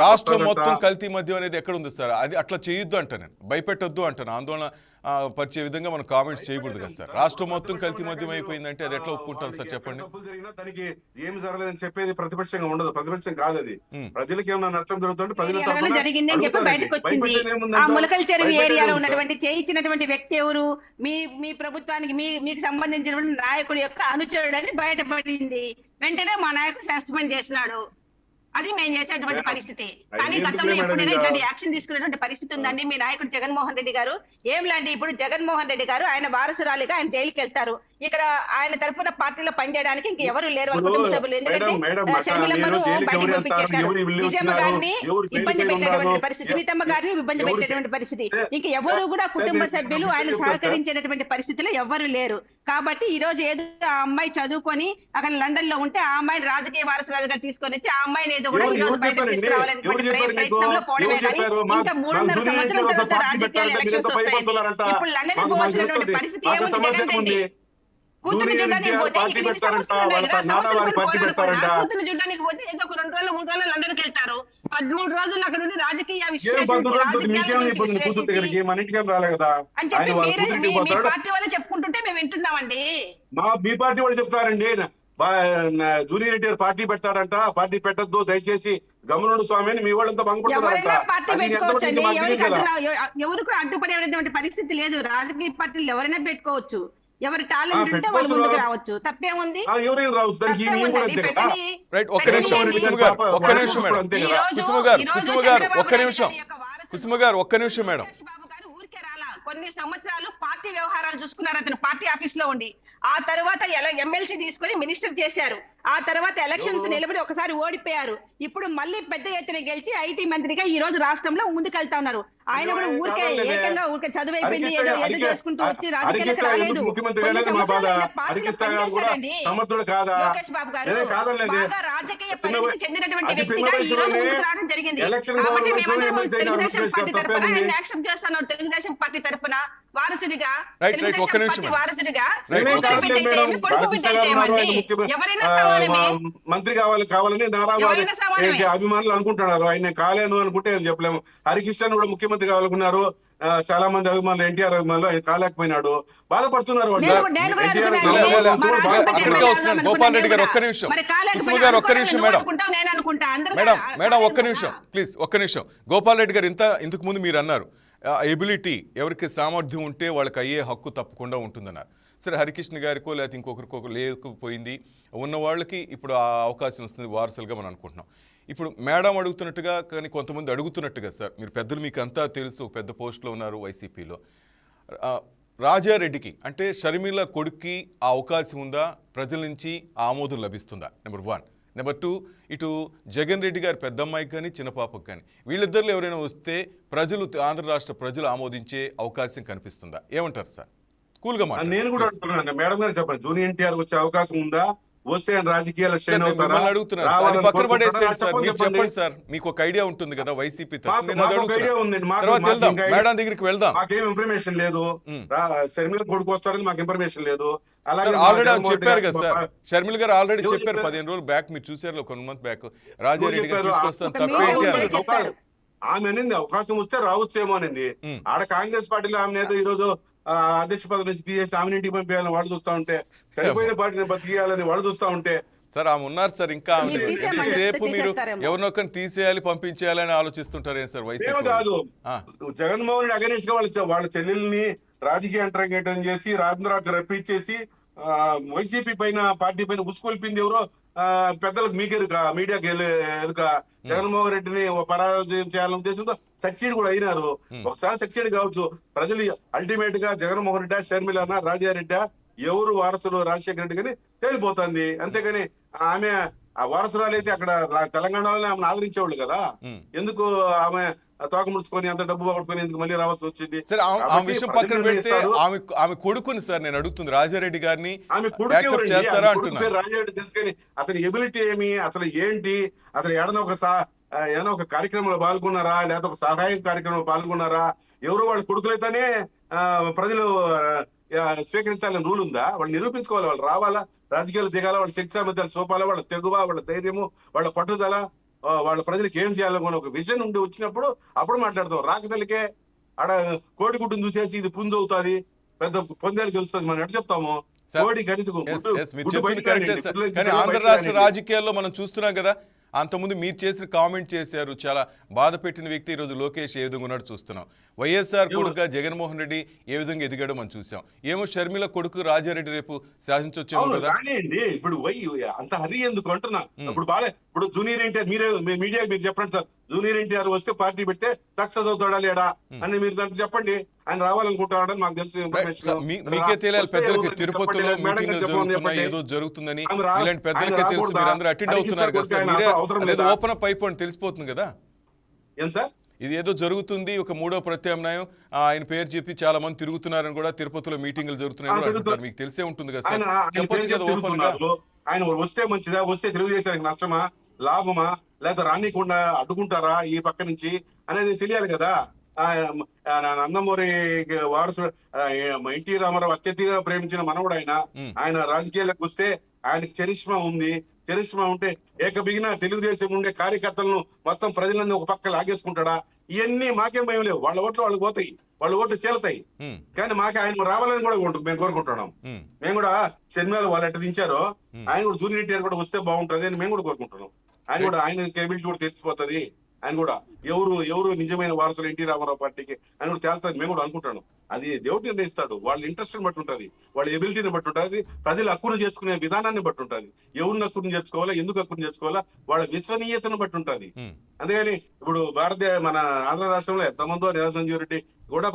Speaker 1: రాష్ట్రం మొత్తం కల్తీ మద్యం అనేది ఎక్కడ ఉంది సార్? అది అట్లా చేయొద్దు అంట, నేను భయపెట్టొద్దు అంటాను. ఆందోళన పరిచే విధంగా మనం కామెంట్స్ చేయకూడదు కదా సార్. రాష్ట్రం మొత్తం కల్తీ మద్యం అయిపోయిందంటే అది ఎట్లా ఒప్పుకుంటాం సార్, చెప్పండి.
Speaker 4: దానికి ఏం జరగలేదని చెప్పేది ప్రతిపక్షంగా ఉండదు, ప్రతిపక్షం కాదు అది. ప్రజలకు ఏమైనా నష్టం జరుగుతుంటే ప్రజల
Speaker 3: జరిగిందని చెప్పి బయటకు వచ్చింది. ఆ ములకల చెరువు ఏరియాలో ఉన్నటువంటి చేయించినటువంటి వ్యక్తి ఎవరు? మీ ప్రభుత్వానికి మీకు సంబంధించినటువంటి నాయకుడి యొక్క అనుచరుడు అని బయటపడింది. వెంటనే మా నాయకుడు సస్పెండ్ చేసినాడు. అది మేము చేసేటువంటి పరిస్థితి. కానీ గతంలో ఎప్పుడైనా ఇట్లాంటి యాక్షన్ తీసుకునేటువంటి పరిస్థితి ఉందండి? మీ నాయకుడు జగన్మోహన్ రెడ్డి గారు ఏంలాంటి, ఇప్పుడు జగన్మోహన్ రెడ్డి గారు ఆయన వారసురాలిగా ఆయన జైలుకి వెళ్తారు. ఇక్కడ ఆయన తరఫున పార్టీలో పనిచేయడానికి ఇంక ఎవరు లేరు వాళ్ళ కుటుంబ సభ్యులు. ఎందుకంటే షర్మిలమ్మను బయటకు పంపించేశారు, విజయమ్మ గారిని ఇబ్బంది పెట్టేటువంటి పరిస్థితి, సునీతమ్మ గారిని ఇబ్బంది పెట్టేటువంటి పరిస్థితి. ఇంక ఎవరు కూడా కుటుంబ సభ్యులు ఆయన సహకరించేటువంటి పరిస్థితిలో ఎవరు లేరు. కాబట్టి ఈ రోజు ఏదో ఆ అమ్మాయి చదువుకొని అక్కడ లండన్ లో ఉంటే ఆ అమ్మాయిని రాజకీయ వారసురాలుగా తీసుకొని వచ్చి ఆ అమ్మాయిని ఏదో కూడా ఈ రోజు బయటకు తీసుకురావాలనేటువంటి ప్రయత్నంలో పోవడమే కానీ ఇంకా 3.5 సంవత్సరాల తర్వాత రాజకీయాలు ఎలక్షన్స్ వస్తాయండి. ఇప్పుడు లండన్ పోవాల్సినటువంటి పరిస్థితి ఏముంది జగన్ రెడ్డి? కూతురు చూడడానికి పోతే కూతురు చూడడానికి పోతే ఏదో ఒక 2 రోజులు 3 రోజులు లండన్ కి వెళ్తారు. 13 రోజులు అక్కడ ఉండి రాజకీయ అని చెప్పి మీ పార్టీ వాళ్ళే చెప్పుకుంటుంటే మేము వింటున్నామండి.
Speaker 4: మీ పార్టీ వాళ్ళు చెప్తారండి, జూనియర్ ఎన్టీఆర్ పార్టీ పెడతాడంట, పార్టీ పెట్టద్దు దయచేసి గమనుడు స్వామి అని మీ వాళ్ళంతా
Speaker 3: ఎవరికి అడ్డుపడేటువంటి పరిస్థితి లేదు. రాజకీయ పార్టీలు ఎవరైనా పెట్టుకోవచ్చు, ఎవరి టాలెంట్ ఉంటే వాళ్ళు ముందుకు రావచ్చు, తప్పేముంది?
Speaker 1: ఒక్క నిమిషం మేడం.
Speaker 3: కొన్ని సంవత్సరాలు పార్టీ వ్యవహారాలు చూసుకున్నారు అతను పార్టీ ఆఫీస్ లో ఉండి. ఆ తర్వాత ఎమ్మెల్సీ తీసుకుని మినిస్టర్ చేశారు. ఆ తర్వాత ఎలక్షన్స్ నిలబడి ఒకసారి ఓడిపోయారు. ఇప్పుడు మళ్ళీ పెద్ద ఎత్తున గెలిచి ఐటీ మంత్రిగా ఈ రోజు రాష్ట్రంలో ముందుకెళ్తా ఉన్నారు. ఆయన కూడా ఊరికే ఏకంగా ఊరికే చదువు అయిపోయింది ఏదో ఏదో చేసుకుంటూ వచ్చి రాజకీయాలకు రాలేదు. లోకేష్ బాబు గారు బాగా రాజకీయ పరిణితి చెందినటువంటి వ్యక్తిగా ఈ రోజు ముందుకు రావడం జరిగింది. కాబట్టి మేమందరం తెలుగుదేశం పార్టీ తరఫున ఆయన యాక్సెప్ట్ చేస్తాను. తెలుగుదేశం పార్టీ తరఫున వారసుడిగా వారసుడిగా ఎవరైనా
Speaker 4: మంత్రి కావాలని నారావారి అభిమానులు అనుకుంటున్నారు. ఆయన కాలేను అనుకుంటే ఏం చెప్పలేము. హరికృష్ణ కూడా ముఖ్యమంత్రి కావాలనుకున్నారు. చాలా మంది అభిమానులు, ఎన్టీఆర్ అభిమానులు ఆయన కాలేకపోయినాడు, బాధపడుతున్నారు.
Speaker 1: గోపాల్ రెడ్డి గారు ఒక్క నిమిషం, కుసుమ గారు ఒక్క నిమిషం, మేడం ఒక్క నిమిషం ప్లీజ్, ఒక్క నిమిషం. గోపాల్ రెడ్డి గారు ఇంతకు ముందు మీరు అన్నారు ఎబిలిటీ, ఎవరికి సామర్థ్యం ఉంటే వాళ్ళకి అయ్యే హక్కు తప్పకుండా ఉంటుందన్నారు. సరే, హరికృష్ణ గారికో లేకపోతే ఇంకొకరికొక లేకపోయింది, ఉన్న వాళ్ళకి ఇప్పుడు ఆ అవకాశం వస్తుంది వారసులుగా మనం అనుకుంటున్నాం. ఇప్పుడు మేడం అడుగుతున్నట్టుగా కానీ కొంతమంది అడుగుతున్నట్టుగా, సార్ మీరు పెద్దలు, మీకు అంతా తెలుసు, పెద్ద పోస్టులో ఉన్నారు వైసీపీలో, రాజారెడ్డికి అంటే షర్మిల కొడుక్కి ఆ అవకాశం ఉందా? ప్రజల నుంచి ఆమోదం లభిస్తుందా? నెంబర్ 1. నెంబర్ 2, ఇటు జగన్ రెడ్డి గారి పెద్దమ్మాయికి కానీ చిన్న పాపకు కానీ వీళ్ళిద్దరిలో ఎవరైనా వస్తే ప్రజలు, ఆంధ్ర రాష్ట్ర ప్రజలు ఆమోదించే అవకాశం కనిపిస్తుందా? ఏమంటారు సార్? కూల్గా మాట.
Speaker 4: నేను కూడా అడుగుతున్నాను మేడం గారు, చెప్పండి, జూనియర్ ఎన్టీఆర్ వచ్చే అవకాశం ఉందా? వస్తే రాజకీయాలు
Speaker 1: పక్కన పడేసేయండి సార్, మీరు చెప్పండి సార్, మీకు ఒక ఐడియా ఉంటుంది కదా వైసీపీ తర్వాత వెళ్దాం, మేడం దగ్గరికి వెళ్దాం.
Speaker 4: మాకేం ఇన్ఫర్మేషన్ లేదు, షర్మిల కొడుకు వస్తారని మాకు ఇన్ఫర్మేషన్ లేదు.
Speaker 1: అలాగే ఆల్రెడీ చెప్పారు కదా సార్, షర్మిల గారు ఆల్రెడీ చెప్పారు 15 రోజులు బ్యాక్, మీరు చూసారు 1 మంత్ బ్యాక్, రాజారెడ్డి గారు తీసుకొస్తాను తప్పేంటి అన్నారు.
Speaker 4: ఆమె అనింది అవకాశం వస్తే రావచ్చేమో అనింది. ఆడ కాంగ్రెస్ పార్టీలో ఆమె ఈ రోజు అధ్యక్ష పదవి నుంచి తీసేసి ఆమె ఇంటికి పంపించాలని వాళ్ళు చూస్తా ఉంటే, చనిపోయిన పార్టీని బతికేయాలని వాళ్ళు చూస్తా ఉంటే,
Speaker 1: సార్ ఆమె ఉన్నారు సార్, ఇంకా ఎంతసేపు మీరు ఎవరినొక్కరిని తీసేయాలి పంపించేయాలని ఆలోచిస్తుంటారు సార్ వైసీపీ
Speaker 4: కాదు. జగన్మోహన్ రెడ్డి అగనిస్ట్ గా వాళ్ళ చెల్లెల్ని రాజకీయ అంతరంగేటం చేసి రాజేంద్రకు రప్పించేసి వైసీపీ పైన, పార్టీ పైన ఉసుకొల్పింది ఎవరో పెద్దలకు మీకెరుక, మీడియాకి ఎరుక. జగన్మోహన్ రెడ్డిని పరాజయం చేయాలనే ఉద్దేశంతో సక్సీడ్ కూడా అయినారు. ఒకసారి సక్సీడ్ కావచ్చు. ప్రజలు అల్టిమేట్ గా జగన్మోహన్ రెడ్డి, షర్మిలనా, రాజారెడ్డి ఎవరు వారసులు రాజశేఖర రెడ్డి కానీ తేలిపోతుంది. అంతేగాని ఆమె ఆ వారసురాలైతే అక్కడ తెలంగాణలోనే ఆమెను ఆదరించేవాళ్ళు కదా, ఎందుకు ఆమె తోక ముడుచుకొని అంత డబ్బు పట్టుకొని ఎందుకు మళ్ళీ రావాల్సి వచ్చింది?
Speaker 1: సరే, ఆ విషయం పక్కన పెడితే ఆమె కొడుకుని సార్ నేను అడుగుతుంది, రాజారెడ్డి గారిని యాక్సెప్ట్ చేస్తారా అంటున్నా.
Speaker 4: రాజారెడ్డి తెలుసు కానీ అతని ఎబిలిటీ ఏమి, అసలు ఏంటి, అసలు ఏదైనా ఒక కార్యక్రమంలో పాల్గొన్నారా, లేదా ఒక సహాయక కార్యక్రమంలో పాల్గొన్నారా? ఎవరు వాళ్ళ కొడుకులైతేనే ప్రజలు స్వీకరించాలని రూల్ ఉందా? వాళ్ళు నిరూపించుకోవాలి, వాళ్ళు రావాలా, రాజకీయాలు దిగాల, వాళ్ళ శక్తి సామర్థ్యాలు చూపాలా, వాళ్ళ తెగువ, వాళ్ళ ధైర్యము, వాళ్ళ పట్టుదల, వాళ్ళ ప్రజలకు ఏం చేయాలనుకున్న ఒక విజన్ ఉండి వచ్చినప్పుడు అప్పుడు మాట్లాడతాం. రాకదలికే ఆడ కోడిగుడ్డును చూసేసి ఇది పుంజు అవుతుంది, పెద్ద పొందేలు గెలుస్తుంది మనం ఎట్లా చెప్తాము? కోడి కనీసం
Speaker 1: కానీ ఆంధ్ర రాష్ట్ర రాజకీయాల్లో మనం చూస్తున్నాం కదా, అంతకుముందు మీరు చేసిన కామెంట్ చేశారు, చాలా బాధ పెట్టిన వ్యక్తి ఈరోజు లోకేష్ ఏ విధంగా ఉన్నాడు చూస్తున్నాం. వైఎస్ఆర్ కొడుకుగా జగన్మోహన్ రెడ్డి ఏ విధంగా ఎదిగాడో మనం చూసాం. ఏమో షర్మిల కొడుకు రాజారెడ్డి రేపు శాసించొచ్చేమో కదా.
Speaker 4: ఇప్పుడు అంత హరి ఎందుకు అంటున్నా. ఇప్పుడు జూనియర్ ఎన్టీఆర్ మీడియా మీరు చెప్పండి సార్, జూనియర్ ఎన్టీఆర్ వస్తే పార్టీ పెడితే సక్సెస్ అవుతాడా లేడా అని మీరు దానికి చెప్పండి. ఆయన రావాలనుకుంటాడని మాకు తెలిసి
Speaker 1: మీకే తెలియాలి. పెద్దలకి తిరుపతిలో మీటింగ్లు జరుగుతున్నాయి, ఏదో జరుగుతుందని ఇలాంటి పెద్దలకే తెలుసు, మీరు అందరూ అటెండ్ అవుతున్నారు కదా సార్. మీరే ఓపెన్ అప్ అయిపోండి, తెలిసిపోతుంది కదా.
Speaker 4: ఏం సార్
Speaker 1: ఇది ఏదో జరుగుతుంది, ఒక 3వ ప్రత్యామ్నాయం ఆయన పేరు చెప్పి చాలా మంది తిరుగుతున్నారని కూడా, తిరుపతిలో మీటింగ్లు జరుగుతున్నాయని మీకు తెలిసే ఉంటుంది కదా సార్. చెప్పొచ్చు కదా ఓపెన్ గా.
Speaker 4: ఆయన వస్తే మంచిదా, వస్తే తెలుగుదేశానికి నష్టమా, లాభమా, లేదా రానికుండా అడ్డుకుంటారా ఈ పక్క నుంచి అనేది తెలియాలి కదా. నందమూరి వారసు ఎన్టీ రామారావు అత్యధికంగా ప్రేమించిన మనవుడు ఆయన రాజకీయాలకు వస్తే ఆయనకి చరిష్మా ఉంది. చరిష్మా ఉంటే ఏకబిగిన తెలుగుదేశం ఉండే కార్యకర్తలను మొత్తం ప్రజలన్నీ ఒక పక్క లాగేసుకుంటాడా? ఇవన్నీ మాకేం భయం లేవు. వాళ్ళ ఓట్లు వాళ్ళకి పోతాయి, వాళ్ళ ఓట్లు చేరుతాయి. కానీ మాకే ఆయన రావాలని కూడా మేము కోరుకుంటున్నాం. మేము కూడా షర్మిల వాళ్ళు ఎట్ట దించారో ఆయన కూడా జూనియర్ ఎన్టీఆర్ కూడా వస్తే బాగుంటది అని మేము కూడా కోరుకుంటున్నాం. ఆయన కేబిలిటీ కూడా తెలిసిపోతుంది. ఆయన కూడా ఎవరు నిజమైన వారసులు ఎన్టీ రామారావు పార్టీకి ఆయన కూడా తేల్తుంది మేము కూడా అనుకుంటాను. అది దేవుడు నిర్ణయిస్తాడు. వాళ్ళ ఇంట్రెస్ట్ బట్టి ఉంటుంది, వాళ్ళ ఎబిలిటీని బట్టి ఉంటుంది, ప్రజలు హక్కును చేర్చుకునే విధానాన్ని బట్టి ఉంటుంది. ఎవరిని హక్కును చేర్చుకోవాలా, ఎందుకు హక్కును చేర్చుకోవాలా, వాళ్ళ విశ్వనీయతను బట్టి ఉంటుంది. అందుకని ఇప్పుడు మన ఆంధ్ర రాష్ట్రంలో ఎంతమందో నిరాజంజీవ్ రెడ్డి కూడా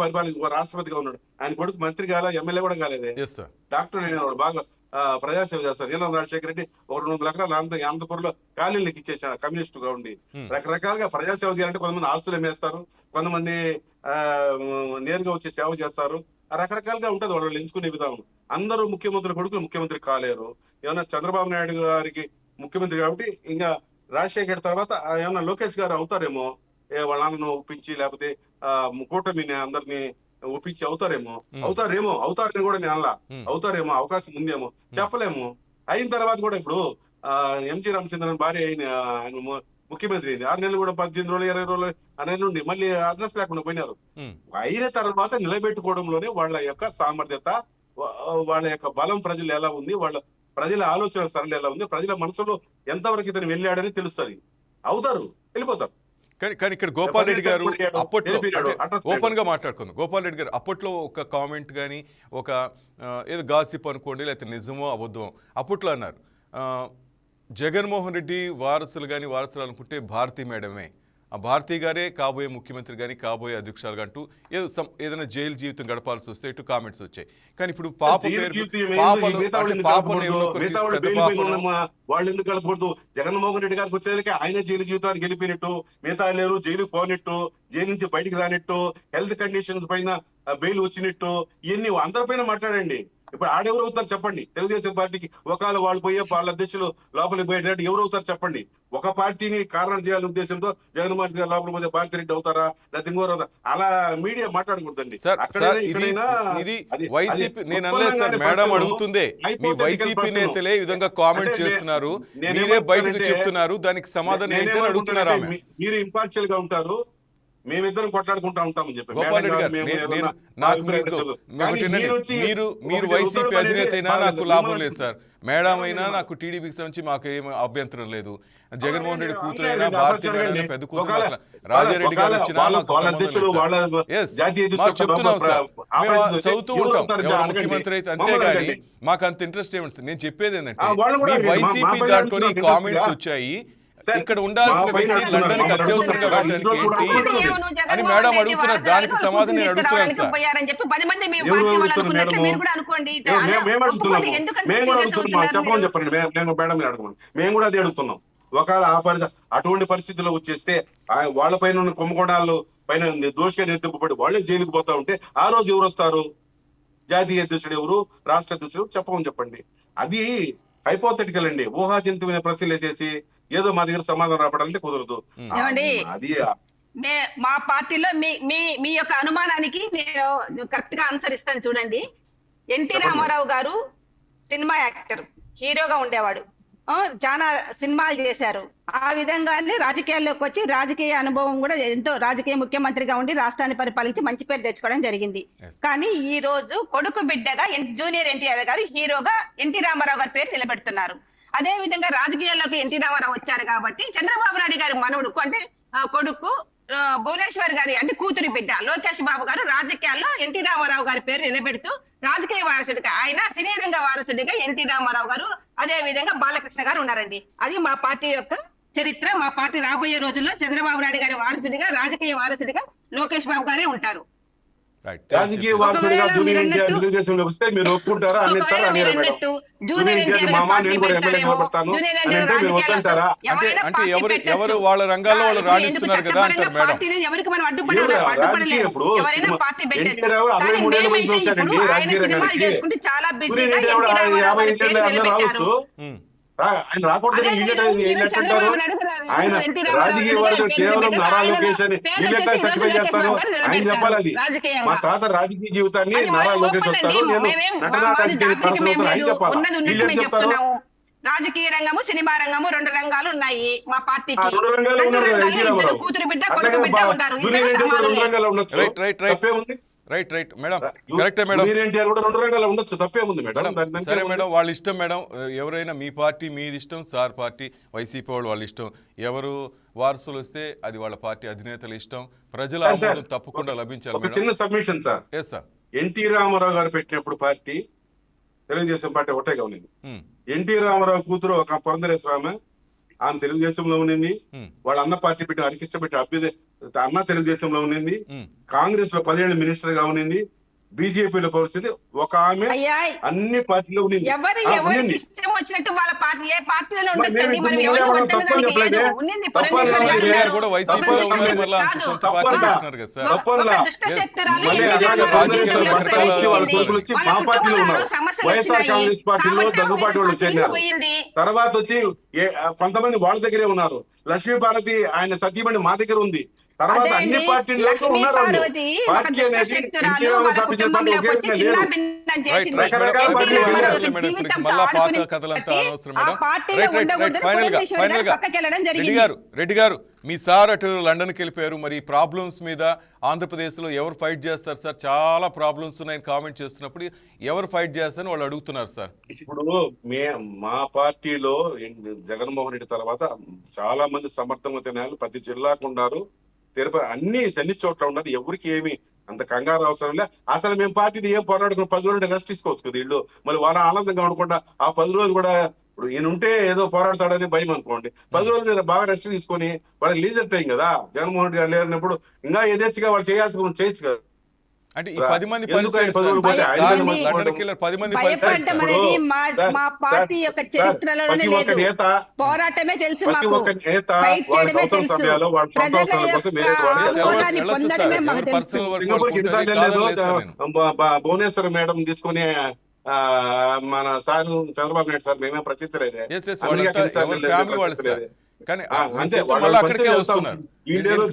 Speaker 4: రాష్ట్రపతిగా ఉన్నాడు. ఆయన కొడుకు మంత్రి కాల, ఎమ్మెల్యే కూడా కాలేదే, డాక్టర్ అయినాడు, బాగా ప్రజాసేవ చేస్తారు. నీలం రాజశేఖర రెడ్డి ఒక 200 ఎకరాలు అనంతపురంలో ఖాళీలకు ఇచ్చేసాడు కమ్యూనిస్టుగా ఉండి. రకరకాలుగా ప్రజాసేవ చేయాలంటే కొంతమంది ఆస్తులు అమ్మేస్తారు, కొంతమంది నేరుగా వచ్చి సేవ చేస్తారు. రకరకాలుగా ఉంటది వాళ్ళు ఎంచుకునే విధానం. అందరూ ముఖ్యమంత్రి కొడుకులు ముఖ్యమంత్రి కాలేరు. ఏమన్నా చంద్రబాబు నాయుడు గారికి ముఖ్యమంత్రి కాబట్టి ఇంకా రాజశేఖర్ తర్వాత ఏమన్నా లోకేష్ గారు అవుతారేమో, వాళ్ళ నాన్నను ఒప్పించి, లేకపోతే కూటమిని అందరినీ ఒప్పించి అవుతారని కూడా నేను అలా అవుతారేమో, అవకాశం ఉందేమో చెప్పలేము. అయిన తర్వాత కూడా ఇప్పుడు ఎంజి రామచంద్రన్ భార్య ఆయన ముఖ్యమంత్రి అయింది. 6 నెలలు కూడా 18 రోజులు 20 రోజులు అనేది నుండి మళ్ళీ అడ్రస్ లేకుండా పోయినారు. అయిన తర్వాత నిలబెట్టుకోవడంలోనే వాళ్ళ యొక్క సామర్థ్యత, వాళ్ళ యొక్క బలం ప్రజలు ఎలా ఉంది, వాళ్ళ ప్రజల ఆలోచన సరళి ఎలా ఉంది, ప్రజల మనసులో ఎంతవరకు ఇతను వెళ్ళాడని తెలుస్తుంది. అవుతారు, వెళ్ళిపోతారు.
Speaker 1: కానీ ఇక్కడ గోపాల్ రెడ్డి గారు అప్పట్లో ఓపెన్ గా మాట్లాడుకుందాం. గోపాల్ రెడ్డి గారు అప్పట్లో ఒక కామెంట్ కానీ ఒక ఏదో గాసిప్ అనుకోండి, లేకపోతే నిజమో అబద్ధమో అప్పట్లో అన్నారు, జగన్మోహన్ రెడ్డి వారసులు కానీ వారసులు అనుకుంటే భారతీ మేడమే, ఆ భారతీ గారే కాబోయే ముఖ్యమంత్రి కానీ కాబోయే అధ్యక్షురాలు అంటూ ఏదైనా జైలు జీవితం గడపాల్సి వస్తే ఇటు కామెంట్స్ వచ్చాయి. కానీ ఇప్పుడు
Speaker 4: వాళ్ళు ఎందుకు గడపకూడదు? జగన్మోహన్ రెడ్డి గారికి వచ్చేసరికి ఆయన జైలు జీవితానికి వెళ్ళిపోయినట్టు, మిగతా లేరు జైలుకు పోనట్టు, జైలు నుంచి బయటికి రానట్టు, హెల్త్ కండిషన్స్ పైన బెయిల్ వచ్చినట్టు, ఇవన్నీ అందరిపైన మాట్లాడండి. ఇప్పుడు ఆడెవరు అవుతారు చెప్పండి? తెలుగుదేశం పార్టీకి ఒకవేళ వాళ్ళు పోయే వాళ్ళ అధ్యక్షులు లోపలికి పోయేటట్టు ఎవరు అవుతారు చెప్పండి? ఒక పార్టీని కారణం చేయాలనే ఉద్దేశంతో జగన్మోహన్ రెడ్డి గారు లోపలికి పోతే భారతి రెడ్డి అవుతారా, లేకపోతే ఇంకోరు? అలా మీడియా మాట్లాడకూడదండి.
Speaker 1: నేను అనలేదు సార్, మేడం అడుగుతుందే, మీ వైసీపీ నేతలే ఈ విధంగా కామెంట్ చేస్తున్నారు, మీరే బయటకు చెప్తున్నారు, దానికి సమాధానం ఏంటని అడుగుతున్నారు.
Speaker 4: మీరు ఇంపార్షియల్ గా ఉంటారు, మేమిద్దరం కొట్లాడుకుంటా ఉంటామని చెప్పి.
Speaker 1: మీరు వైసీపీ అధినేత అయినా నాకు లాభం లేదు సార్, మేడం అయినా నాకు టీడీపీకి సంబంధించి మాకు ఏం అభ్యంతరం లేదు. జగన్మోహన్ రెడ్డి కూతురు అయినా, భారతీ మేడం పెద్ద కూతురు, రాజారెడ్డి గారు వచ్చినా చెప్తున్నాం సార్, మేము చదువుతూ ఉంటాం ఎవరు ముఖ్యమంత్రి అయితే, అంతేగాని మాకు అంత ఇంట్రెస్ట్ ఏమిటి. నేను చెప్పేది ఏంటంటే మీ వైసీపీ దాంట్లో కామెంట్స్ వచ్చాయి, ఇక్కడ ఉండాల్సిన వ్యక్తి లండన్ కి అత్యవసరంగా వెళ్ళడానికి ఏంటి అని మేడం అడుగుతున్నారు, దానికి సమాధానం నేను అడుగుతున్నాను సార్.
Speaker 4: మేము కూడా అదే అడుగుతున్నాం. ఒకవేళ అటువంటి పరిస్థితుల్లో వచ్చేస్తే వాళ్ళ పైన ఉన్న కుంభకోణాలు పైన దోషిగా నిర్తింపబడి వాళ్ళే జైలుకు పోతా ఉంటే ఆ రోజు ఎవరు వస్తారు? జాతీయ అధ్యక్షుడు ఎవరు, రాష్ట్ర అధ్యక్షుడు చెప్పమని చెప్పండి. అది హైపోథెటికల్ అండి, ఊహాజనితమైన ప్రశ్నలు వేసేసి ఏదో మా దగ్గర సమాధానం రావడాలంటే కుదరదు. అది
Speaker 3: మా పార్టీలో మీ యొక్క అనుమానానికి నేను కరెక్ట్ గా ఆన్సర్ ఇస్తాను చూడండి. ఎన్టీ రామారావు గారు సినిమా యాక్టర్, హీరోగా ఉండేవాడు, చాలా సినిమాలు చేశారు. ఆ విధంగానే రాజకీయాల్లోకి వచ్చి రాజకీయ అనుభవం కూడా ఎంతో, రాజకీయ ముఖ్యమంత్రిగా ఉండి రాష్ట్రాన్ని పరిపాలించి మంచి పేరు తెచ్చుకోవడం జరిగింది. కానీ ఈ రోజు కొడుకు బిడ్డగా జూనియర్ ఎన్టీఆర్ గారు హీరోగా ఎన్టీ రామారావు గారి పేరు నిలబెడుతున్నారు. అదే విధంగా రాజకీయాల్లోకి ఎన్టీ రామారావు వచ్చారు కాబట్టి చంద్రబాబు నాయుడు గారి మనవుడు అంటే కొడుకు భువనేశ్వర్ గారి అంటే కూతురి బిడ్డ లోకేష్ బాబు గారు రాజకీయాల్లో ఎన్టీ రామారావు గారి పేరు నిలబెడుతూ రాజకీయ వారసుడిగా, ఆయన సినీ రంగ వారసుడిగా ఎన్టీ రామారావు గారు, అదే విధంగా బాలకృష్ణ గారు ఉన్నారండి. అది మా పార్టీ యొక్క చరిత్ర. మా పార్టీ రాబోయే రోజుల్లో చంద్రబాబు నాయుడు గారి వారసుడిగా, రాజకీయ వారసుడిగా లోకేష్ బాబు గారే ఉంటారు.
Speaker 4: రాజకీయ వారసుడిగా జూనియర్ ఎన్టీఆర్ తెలుగుదేశంలో వస్తే మీరు ఒప్పుకుంటారా? అన్నిస్తారా? అని జూనియర్ ఎన్టీఆర్ మామ నేను కూడా ఎమ్మెల్యే నిలబడతాను అని అంటే మీరు వద్దంటారా?
Speaker 1: అంటే ఎవరు వాళ్ళ రంగాల్లో వాళ్ళు రాణిస్తున్నారు కదా అంటారు మేడం.
Speaker 4: రాజకీయ ఇప్పుడు ఎన్టీఆర్ 63 ఏళ్ళ వయసులో వచ్చాడండి రాజకీయ రంగానికి. జూనియర్ ఎన్టీఆర్ 55 ఏళ్ళు అందరూ రావచ్చు, ఆయన రాకూడదని వీళ్ళంటారు. ఆయన రాజకీయ వారసుడు కేవలం నారా లోకేష్ అని వీళ్ళెట్లా సర్టిఫై చేస్తారు? ఆయన చెప్పాలి. అది మా తాత రాజకీయ జీవితాన్ని నారా లోకేష్ వస్తారు, నేను నటనా రాజకీయ పర్సన్ అవుతాను ఆయన చెప్పాలి. వీళ్ళేం చెప్తారు?
Speaker 3: రాజకీయ రంగము, సినిమా రంగము 2 రంగాలు ఉన్నాయి మా పార్టీకి.
Speaker 4: 2 రంగాలు ఉన్నారు ఎన్టీ రామారావు.
Speaker 3: కూతురు బిడ్డ, కొడుకు బిడ్డ ఉంటారు.
Speaker 4: జూనియర్ ఎన్టీఆర్ 2 రంగాలు ఉండొచ్చు, తప్పేముంది?
Speaker 1: రైట్ మేడం, కరెక్టే మేడం.
Speaker 4: తప్పేముంది మేడం?
Speaker 1: సరే మేడం, వాళ్ళ ఇష్టం మేడం. ఎవరైనా మీ పార్టీ మీది ఇష్టం, సార్ పార్టీ వైసీపీ వాళ్ళ ఇష్టం. ఎవరు వారసులు వస్తే అది వాళ్ళ పార్టీ అధినేతల ఇష్టం. ప్రజల ఆమోదం తప్పకుండా లభించాలి.
Speaker 4: ఒక చిన్న submission sir.
Speaker 1: Yes sir.
Speaker 4: NT Ramarao గారు పెట్టినప్పుడు పార్టీ తెలుగుదేశం పార్టీ ఒకటేగా ఉన్నది. ఎన్టీ రామారావు కూతురు ఒక పురంధరేశ్వరామ, ఆమె తెలుగుదేశంలో ఉన్నింది. వాళ్ళ అన్న పార్టీ పెట్టి హరికృష్ణ పెట్టి అభ్యుదయ అన్న తెలుగుదేశంలో ఉన్నింది. కాంగ్రెస్ లో 10 ఏళ్ళు మినిస్టర్ గా ఉన్నింది. బీజేపీలో పరిస్థితి ఒక ఆమె
Speaker 3: అయ్యా,
Speaker 4: అన్ని పార్టీలో ఉండింది.
Speaker 3: ఎవరికి ఇష్టం వచ్చినట్టు వాళ్ళ పార్టీ ఏ పార్టీలో
Speaker 4: మరి మేము
Speaker 3: ఉంటుంది. మనం
Speaker 4: ఇప్పుడు
Speaker 3: ఎవరు
Speaker 4: మనం
Speaker 3: వద్దన్నదానికి
Speaker 4: తప్పని చెప్పలేదే.
Speaker 3: లేదు. ఉన్నింది
Speaker 4: తప్పని
Speaker 3: పురంధేశ్వరి
Speaker 4: చెప్పలేదు.
Speaker 3: గారు
Speaker 1: గారు కూడా వైసీపీలో
Speaker 3: ఒక
Speaker 1: ఉన్నారు, మళ్ళీ
Speaker 3: కాదు.
Speaker 1: సొంత
Speaker 3: ఒక
Speaker 1: పార్టీ
Speaker 4: తప్పకుండా.
Speaker 1: పెట్టుకున్నారు కదా సార్.
Speaker 4: తప్పకుండా.
Speaker 3: దుష్టశక్తురాలు
Speaker 4: మళ్ళీ
Speaker 3: ఈ
Speaker 4: అలాగే
Speaker 3: రాజకీయ
Speaker 4: రాజకీయాల్లో
Speaker 1: రాజకీయాల్లో
Speaker 4: రకరకాల వచ్చి వాళ్ళ
Speaker 1: రకరకాల
Speaker 4: కొడుకులు వచ్చి
Speaker 3: వాళ్ళ
Speaker 4: మా పార్టీలో
Speaker 3: కుటుంబంలో
Speaker 4: ఉన్నారు.
Speaker 3: సమస్యలు
Speaker 4: వైఎస్ఆర్
Speaker 3: వచ్చినాయి.
Speaker 4: కాంగ్రెస్ పార్టీలో
Speaker 3: కాబట్టి
Speaker 4: దగ్గుబాటి వాళ్ళు చేరినారు.
Speaker 3: పోయింది.
Speaker 4: తర్వాత వచ్చి కొంతమంది వాళ్ళ దగ్గరే ఉన్నారు. లక్ష్మీ భారతి ఆయన సతీమణి మా దగ్గర ఉంది. తర్వాత
Speaker 3: అదే
Speaker 4: అన్ని
Speaker 3: అండి,
Speaker 4: పార్టీల్లో
Speaker 3: లక్ష్మీ
Speaker 4: ఉన్నారు వాళ్ళు.
Speaker 3: పార్వతి ఒక
Speaker 4: పార్టీ అనేది
Speaker 3: దుష్టశక్తురాలు
Speaker 4: ఇంకేమైనా
Speaker 3: వాళ్ళ
Speaker 4: స్థాపించిన పార్టీ
Speaker 3: కుటుంబంలోకి
Speaker 4: ఒకే
Speaker 3: వచ్చి
Speaker 4: విధంగా లేదు.
Speaker 3: చిన్నాభిన్నం
Speaker 1: రైట్
Speaker 3: చేసింది.
Speaker 1: రైట్ మేడం,
Speaker 4: రకరకాల
Speaker 1: అవన్నీ
Speaker 4: పార్టీలు
Speaker 1: అవసరం
Speaker 4: ఉన్నాయి.
Speaker 1: మేడం, ఇప్పటికి
Speaker 3: జీవితం
Speaker 1: మళ్ళా పాత
Speaker 3: ఆడుకుని
Speaker 1: కథలంతా
Speaker 3: బట్టి
Speaker 1: అనవసరం
Speaker 3: ఆ
Speaker 1: మేడం.
Speaker 3: పార్టీలో
Speaker 1: రైట్ రైట్ రైట్
Speaker 3: ఉండకూడదు.
Speaker 1: ఫైనల్ గా
Speaker 3: పురంధేశ్వరి గారు పక్కకి వెళ్ళడం జరిగింది.
Speaker 1: రెడ్డి గారు మీ సార్ అటు లండన్కి వెళ్ళిపోయారు. మరి ఈ ప్రాబ్లమ్స్ మీద ఆంధ్రప్రదేశ్లో ఎవరు ఫైట్ చేస్తారు సార్? చాలా ప్రాబ్లమ్స్ ఉన్నాయని కామెంట్ చేస్తున్నప్పుడు ఎవరు ఫైట్ చేస్తారని వాళ్ళు అడుగుతున్నారు సార్.
Speaker 4: ఇప్పుడు మా పార్టీలో జగన్మోహన్ రెడ్డి తర్వాత చాలా మంది సమర్థవంతమైన వాళ్ళు ప్రతి జిల్లాకు ఉన్నారు. అన్ని చోట్ల ఉన్నారు. ఎవరికి ఏమి అంత కంగారు అవసరం లే. అసలు మేము పార్టీని ఏం పోరాడుకున్న 10 రోజులు రెస్ట్ తీసుకోవచ్చు కదా వీళ్ళు. మళ్ళీ వాళ్ళ ఆనందంగా ఉండకుండా ఆ 10 రోజులు కూడా ఇప్పుడు ఈయన ఉంటే ఏదో పోరాడతాడని భయం అనుకోండి. 10 రోజులు బాగా రెస్ట్ తీసుకొని వాళ్ళకి లీజర్ టైం కదా. జగన్మోహన్ రెడ్డి గారు లేనప్పుడు ఇంకా యథేచ్ఛగా వాళ్ళు చేయాల్సి చేయొచ్చు కదా.
Speaker 1: అంటే ఈ 10 మంది
Speaker 4: ఎందుకు ఆయన 10 రోజులు పోతే
Speaker 1: పరిస్థితి
Speaker 4: ఆయన
Speaker 3: మంది
Speaker 1: లండన్కి వెళ్ళారు, 10 మంది పరిస్థితి
Speaker 3: భయపడటం అనేది మా పార్టీ యొక్క చరిత్రలోనే
Speaker 4: ప్రతి ఒక్క
Speaker 3: లేదు.
Speaker 4: నేత
Speaker 3: పోరాటమే తెలుసు
Speaker 4: ప్రతి
Speaker 3: మాకు.
Speaker 4: ఒక్క నేత
Speaker 3: ఫైట్
Speaker 4: వాళ్ళ
Speaker 3: చేయడమే
Speaker 4: అవసరం
Speaker 3: తెలుసు.
Speaker 4: సమయాల్లో వాళ్ళ సొంత
Speaker 3: ప్రజల
Speaker 4: అవసరాల కోసం
Speaker 3: యొక్క
Speaker 4: వేరే వాడిని
Speaker 3: ఆమోదాన్ని
Speaker 1: వెళ్ళొచ్చు సార్,
Speaker 3: పొందడమే మాకు
Speaker 1: ఎవరు
Speaker 3: తెలుసు.
Speaker 1: పర్సనల్ వర్క్
Speaker 4: సింగపూర్కి
Speaker 1: ఉంటుంది,
Speaker 4: ఎన్నిసార్లు
Speaker 1: కాదని
Speaker 4: వెళ్ళలేదు.
Speaker 1: లేదు సార్ నేను.
Speaker 4: భువనేశ్వర్ మేడం తీసుకుని మన సార్ చంద్రబాబు నాయుడు సార్ మేమే ప్రశ్నించలేదు.
Speaker 1: ఎస్ ఎస్ వాళ్ళంతా ఎవరి ఫ్యామిలీ వాళ్ళు సార్. కానీ
Speaker 4: అంతే
Speaker 1: మళ్ళీ అక్కడికే వస్తున్నారు.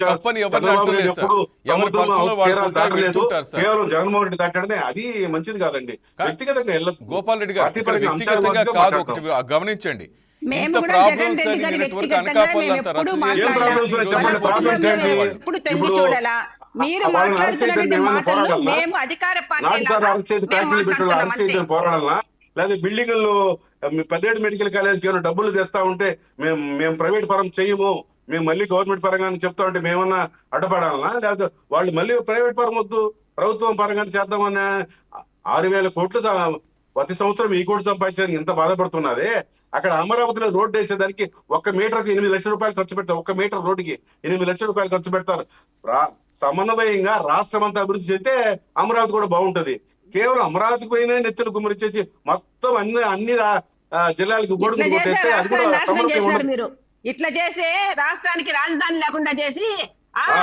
Speaker 1: తప్పని ఎవరిని అంటలేదు సార్. ఎవరి పర్సనల్ వాళ్ళు వెళ్తుంటారు సార్.
Speaker 4: కేవలం జగన్మోహన్ రెడ్డి కట్టడమే అది మంచిది కాదండి. వ్యక్తిగతంగా వెళ్ళదు.
Speaker 1: గోపాల్ రెడ్డి గారు
Speaker 4: పార్టీ
Speaker 1: ఇక్కడ
Speaker 4: పరంగా
Speaker 1: వ్యక్తిగతంగా
Speaker 4: అంశాలు
Speaker 1: కాదు,
Speaker 4: మాట్లాడతాం.
Speaker 1: ఒకటి గమనించండి.
Speaker 3: మేము
Speaker 1: ఇంత
Speaker 3: కూడా
Speaker 1: ప్రాబ్లమ్స్
Speaker 3: జగన్
Speaker 1: అని
Speaker 3: రెడ్డి గారి
Speaker 1: నెట్వర్క్
Speaker 3: వ్యక్తిగతంగా
Speaker 1: అనకాపల్లి అంతా
Speaker 3: మేము
Speaker 1: రచ్చ
Speaker 3: ఎప్పుడు
Speaker 1: చేసి
Speaker 4: ప్రాబ్లమ్స్
Speaker 1: ఈ రోజు
Speaker 4: చెప్పండి,
Speaker 1: పోటీ
Speaker 4: ప్రాబ్లమ్స్
Speaker 1: చేసే
Speaker 4: ఏంటి?
Speaker 1: వాళ్ళు.
Speaker 3: ఇప్పుడు తొంగి
Speaker 4: ఇప్పుడు
Speaker 3: చూడాలా? మీరు
Speaker 4: వాళ్ళని అరెస్ట్ చేయడం
Speaker 3: మాట్లాడుతున్నటువంటి
Speaker 4: ఏమైనా
Speaker 3: మాటలు
Speaker 4: పోరాడాలా?
Speaker 3: మేము అధికార పార్టీ
Speaker 4: నాటుసారి అరెస్ట్ చేసి ఫ్యాక్టరీలు పెట్టి అరెస్ట్ చేయడం పోరాడాలా? లేదా బిల్డింగుల్లో 17 మెడికల్ కాలేజ్కి ఏమైనా డబ్బులు తెస్తా ఉంటే మేము ప్రైవేట్ పరం చేయము, మేము మళ్ళీ గవర్నమెంట్ పరంగా చెప్తా ఉంటే మేమన్నా అడ్డపడాలనా? లేకపోతే వాళ్ళు మళ్ళీ ప్రైవేట్ పరం వద్దు ప్రభుత్వం పరంగా చేద్దామని 6,000 కోట్లు ప్రతి సంవత్సరం ఈ కోట్లు సంపాదించడానికి ఎంత బాధపడుతున్నారే. అక్కడ అమరావతిలో రోడ్డు వేసేదానికి 1 మీటర్కి 8 లక్షల రూపాయలు ఖర్చు పెడతారు. 1 మీటర్ రోడ్డుకి 8 లక్షల రూపాయలు ఖర్చు పెడతారు. సమన్వయంగా రాష్ట్రం అంతా అభివృద్ధి చేస్తే అమరావతి కూడా బాగుంటది. కేవలం అమరావతికి పోయినా నెత్తులు గుమ్మరిచ్చేసి మొత్తం అన్ని జిల్లాలకు గోడుగులు కొట్టేస్తే అది కూడా
Speaker 3: చేశారు. మీరు ఇట్లా చేసే రాష్ట్రానికి రాజధాని లేకుండా చేసి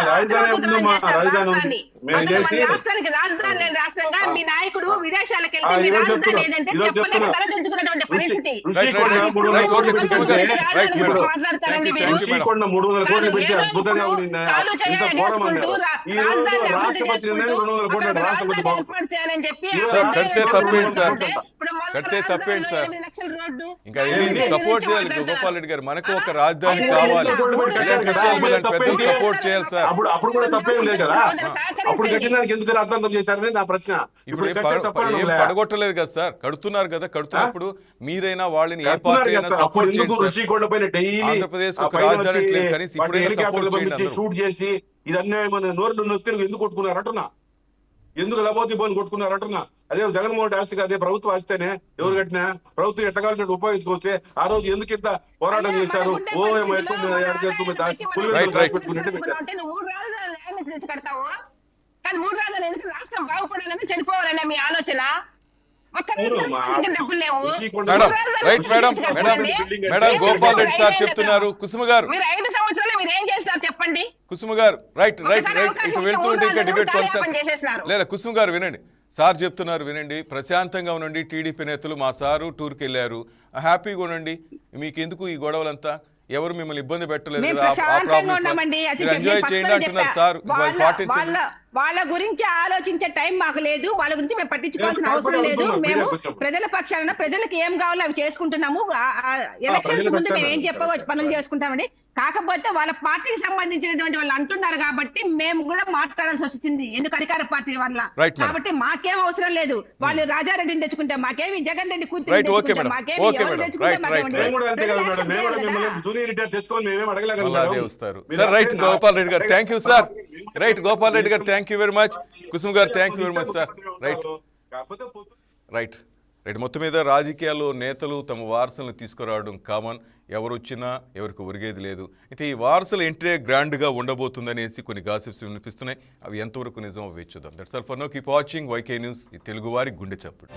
Speaker 4: రాజధాని
Speaker 3: రాష్ట్రానికి రాజధాని లేని రాష్ట్రంగా మీ నాయకుడు విదేశాలకు వెళ్తే మీ రాజధాని ఏదంటే చెప్పలేక తలదించుకున్నటువంటి పరిస్థితి. మాట్లాడతారండి మీరు.
Speaker 4: ఋషికొండ 300 కోట్లు పెట్టి అద్భుతంగా ఇంత ఘోరం అన్నారు. ఈ రోజు రాష్ట్రపతి 200 కోట్ల రాష్ట్రపతి
Speaker 3: చేయాలని చెప్పి
Speaker 1: సార్ కడితే తప్పేంటి సార్? కడితే తప్పేంటి సార్? ఇంకా ఎన్ని సపోర్ట్ చేయాలి గోపాల్ రెడ్డి గారు. మనకు ఒక రాజధాని కావాలి. ఇలాంటి విషయాలు ఇలాంటి పెద్దలు సపోర్ట్ చేయాలి సార్.
Speaker 4: అప్పుడు కూడా తప్పేం లేదు కదా. అప్పుడు కట్టిన దానికి ఎందుకు అర్థం చేశారనేది నా ప్రశ్న.
Speaker 1: ఇప్పుడు ఏం పడగొట్టలేదు కదా సార్, కడుతున్నారు కదా. కడుతున్నప్పుడు మీరైనా వాళ్ళని ఏ పార్టీ అయినా సపోర్ట్ చేయండి సార్.
Speaker 4: ఋషికొండ పైన డైలీ
Speaker 1: ఆంధ్రప్రదేశ్ ఒక రాజధాని లేదు, కనీసం ఇప్పుడైనా సపోర్ట్ చేయండి.
Speaker 4: షూట్ చేసి ఇదన్నీ మన నోర్లు నొత్తిరుగు ఎందుకు కొట్టుకున్నారు అంటున్నా, ఎందుకు లబోతి బోని కొట్టుకున్నారు అంటున్నా. అదే జగన్మోహన్ ఆస్తి అదే ప్రభుత్వ ఆస్తేనే ఎవరు కట్టినా ప్రభుత్వం ఎట్టగాల్సినట్టు ఉపయోగించుకోవచ్చే. ఆ రోజు ఎందుకు ఇంత పోరాటం చేశారు?
Speaker 3: కడతావు కానీ 3 రాజధానులు ఎందుకు? రాష్ట్రం బాగుపడాలని చనిపోవాలనే మీ ఆలోచన. డబ్బులు లేవు.
Speaker 1: మేడం గోపాల్ రెడ్డి సార్ చెప్తున్నారు. కుసుమ గారు
Speaker 3: మీరు 5 సంవత్సరాలు మీరు ఏం చేస్తారు చెప్పండి.
Speaker 1: కుసుమ గారు రైట్ ఇటు వెళ్తుంటే ఇంకా డిబేట్ కొనసాగుతుంది. లేదా కుసుమ గారు వినండి, సార్ చెప్తున్నారు వినండి. ప్రశాంతంగా ఉండండి. టీడీపీ నేతలు మా సారు టూర్కి వెళ్ళారు, హ్యాపీగా ఉండండి. మీకెందుకు ఈ గొడవలంతా? ఎవరు మిమ్మల్ని ఇబ్బంది పెట్టలేదు కదా. ఎంజాయ్ చేయండి అంటున్నారు సార్. పాటించండి.
Speaker 3: వాళ్ళ గురించి ఆలోచించే టైం మాకు లేదు. వాళ్ళ గురించి మేము పట్టించుకోవాల్సిన అవసరం లేదు. మేము ప్రజల పక్షాన ప్రజలకు ఏం కావాలో అవి చేసుకుంటున్నాము. ఎలక్షన్స్ ముందు మేము ఏం చెప్పవచ్చు పనులు చేసుకుంటామండి. కాకపోతే వాళ్ళ పార్టీకి సంబంధించినటువంటి వాళ్ళు అంటున్నారు కాబట్టి మేము కూడా మాట్లాడాల్సి వచ్చింది. ఎందుకు అధికార పార్టీ వల్ల. కాబట్టి మాకేం అవసరం లేదు. వాళ్ళు రాజారెడ్డిని తెచ్చుకుంటే మాకేమి, జగన్ రెడ్డి కూతురు
Speaker 1: రైట్. గోపాల్ రెడ్డి గారు thank you sir. Right Gopal Reddy గారు thank you very much. Kusum గారు thank you very much sir. Right. మొత్తం మీద రాజకీయాల్లో నేతలు తమ వారసులను తీసుకురావడం కామన్. ఎవరు వచ్చినా ఎవరికి ఒరిగేది లేదు. అయితే ఈ వారసుల ఎంట్రీ గ్రాండ్గా ఉండబోతుందనేసి కొన్ని గాసిప్స్ వినిపిస్తున్నాయి. అవి ఎంతవరకు నిజమో వేచి చూద్దాం. That's all for now. Keep watching YK news, ఈ తెలుగువారి గుండె చప్పుడు.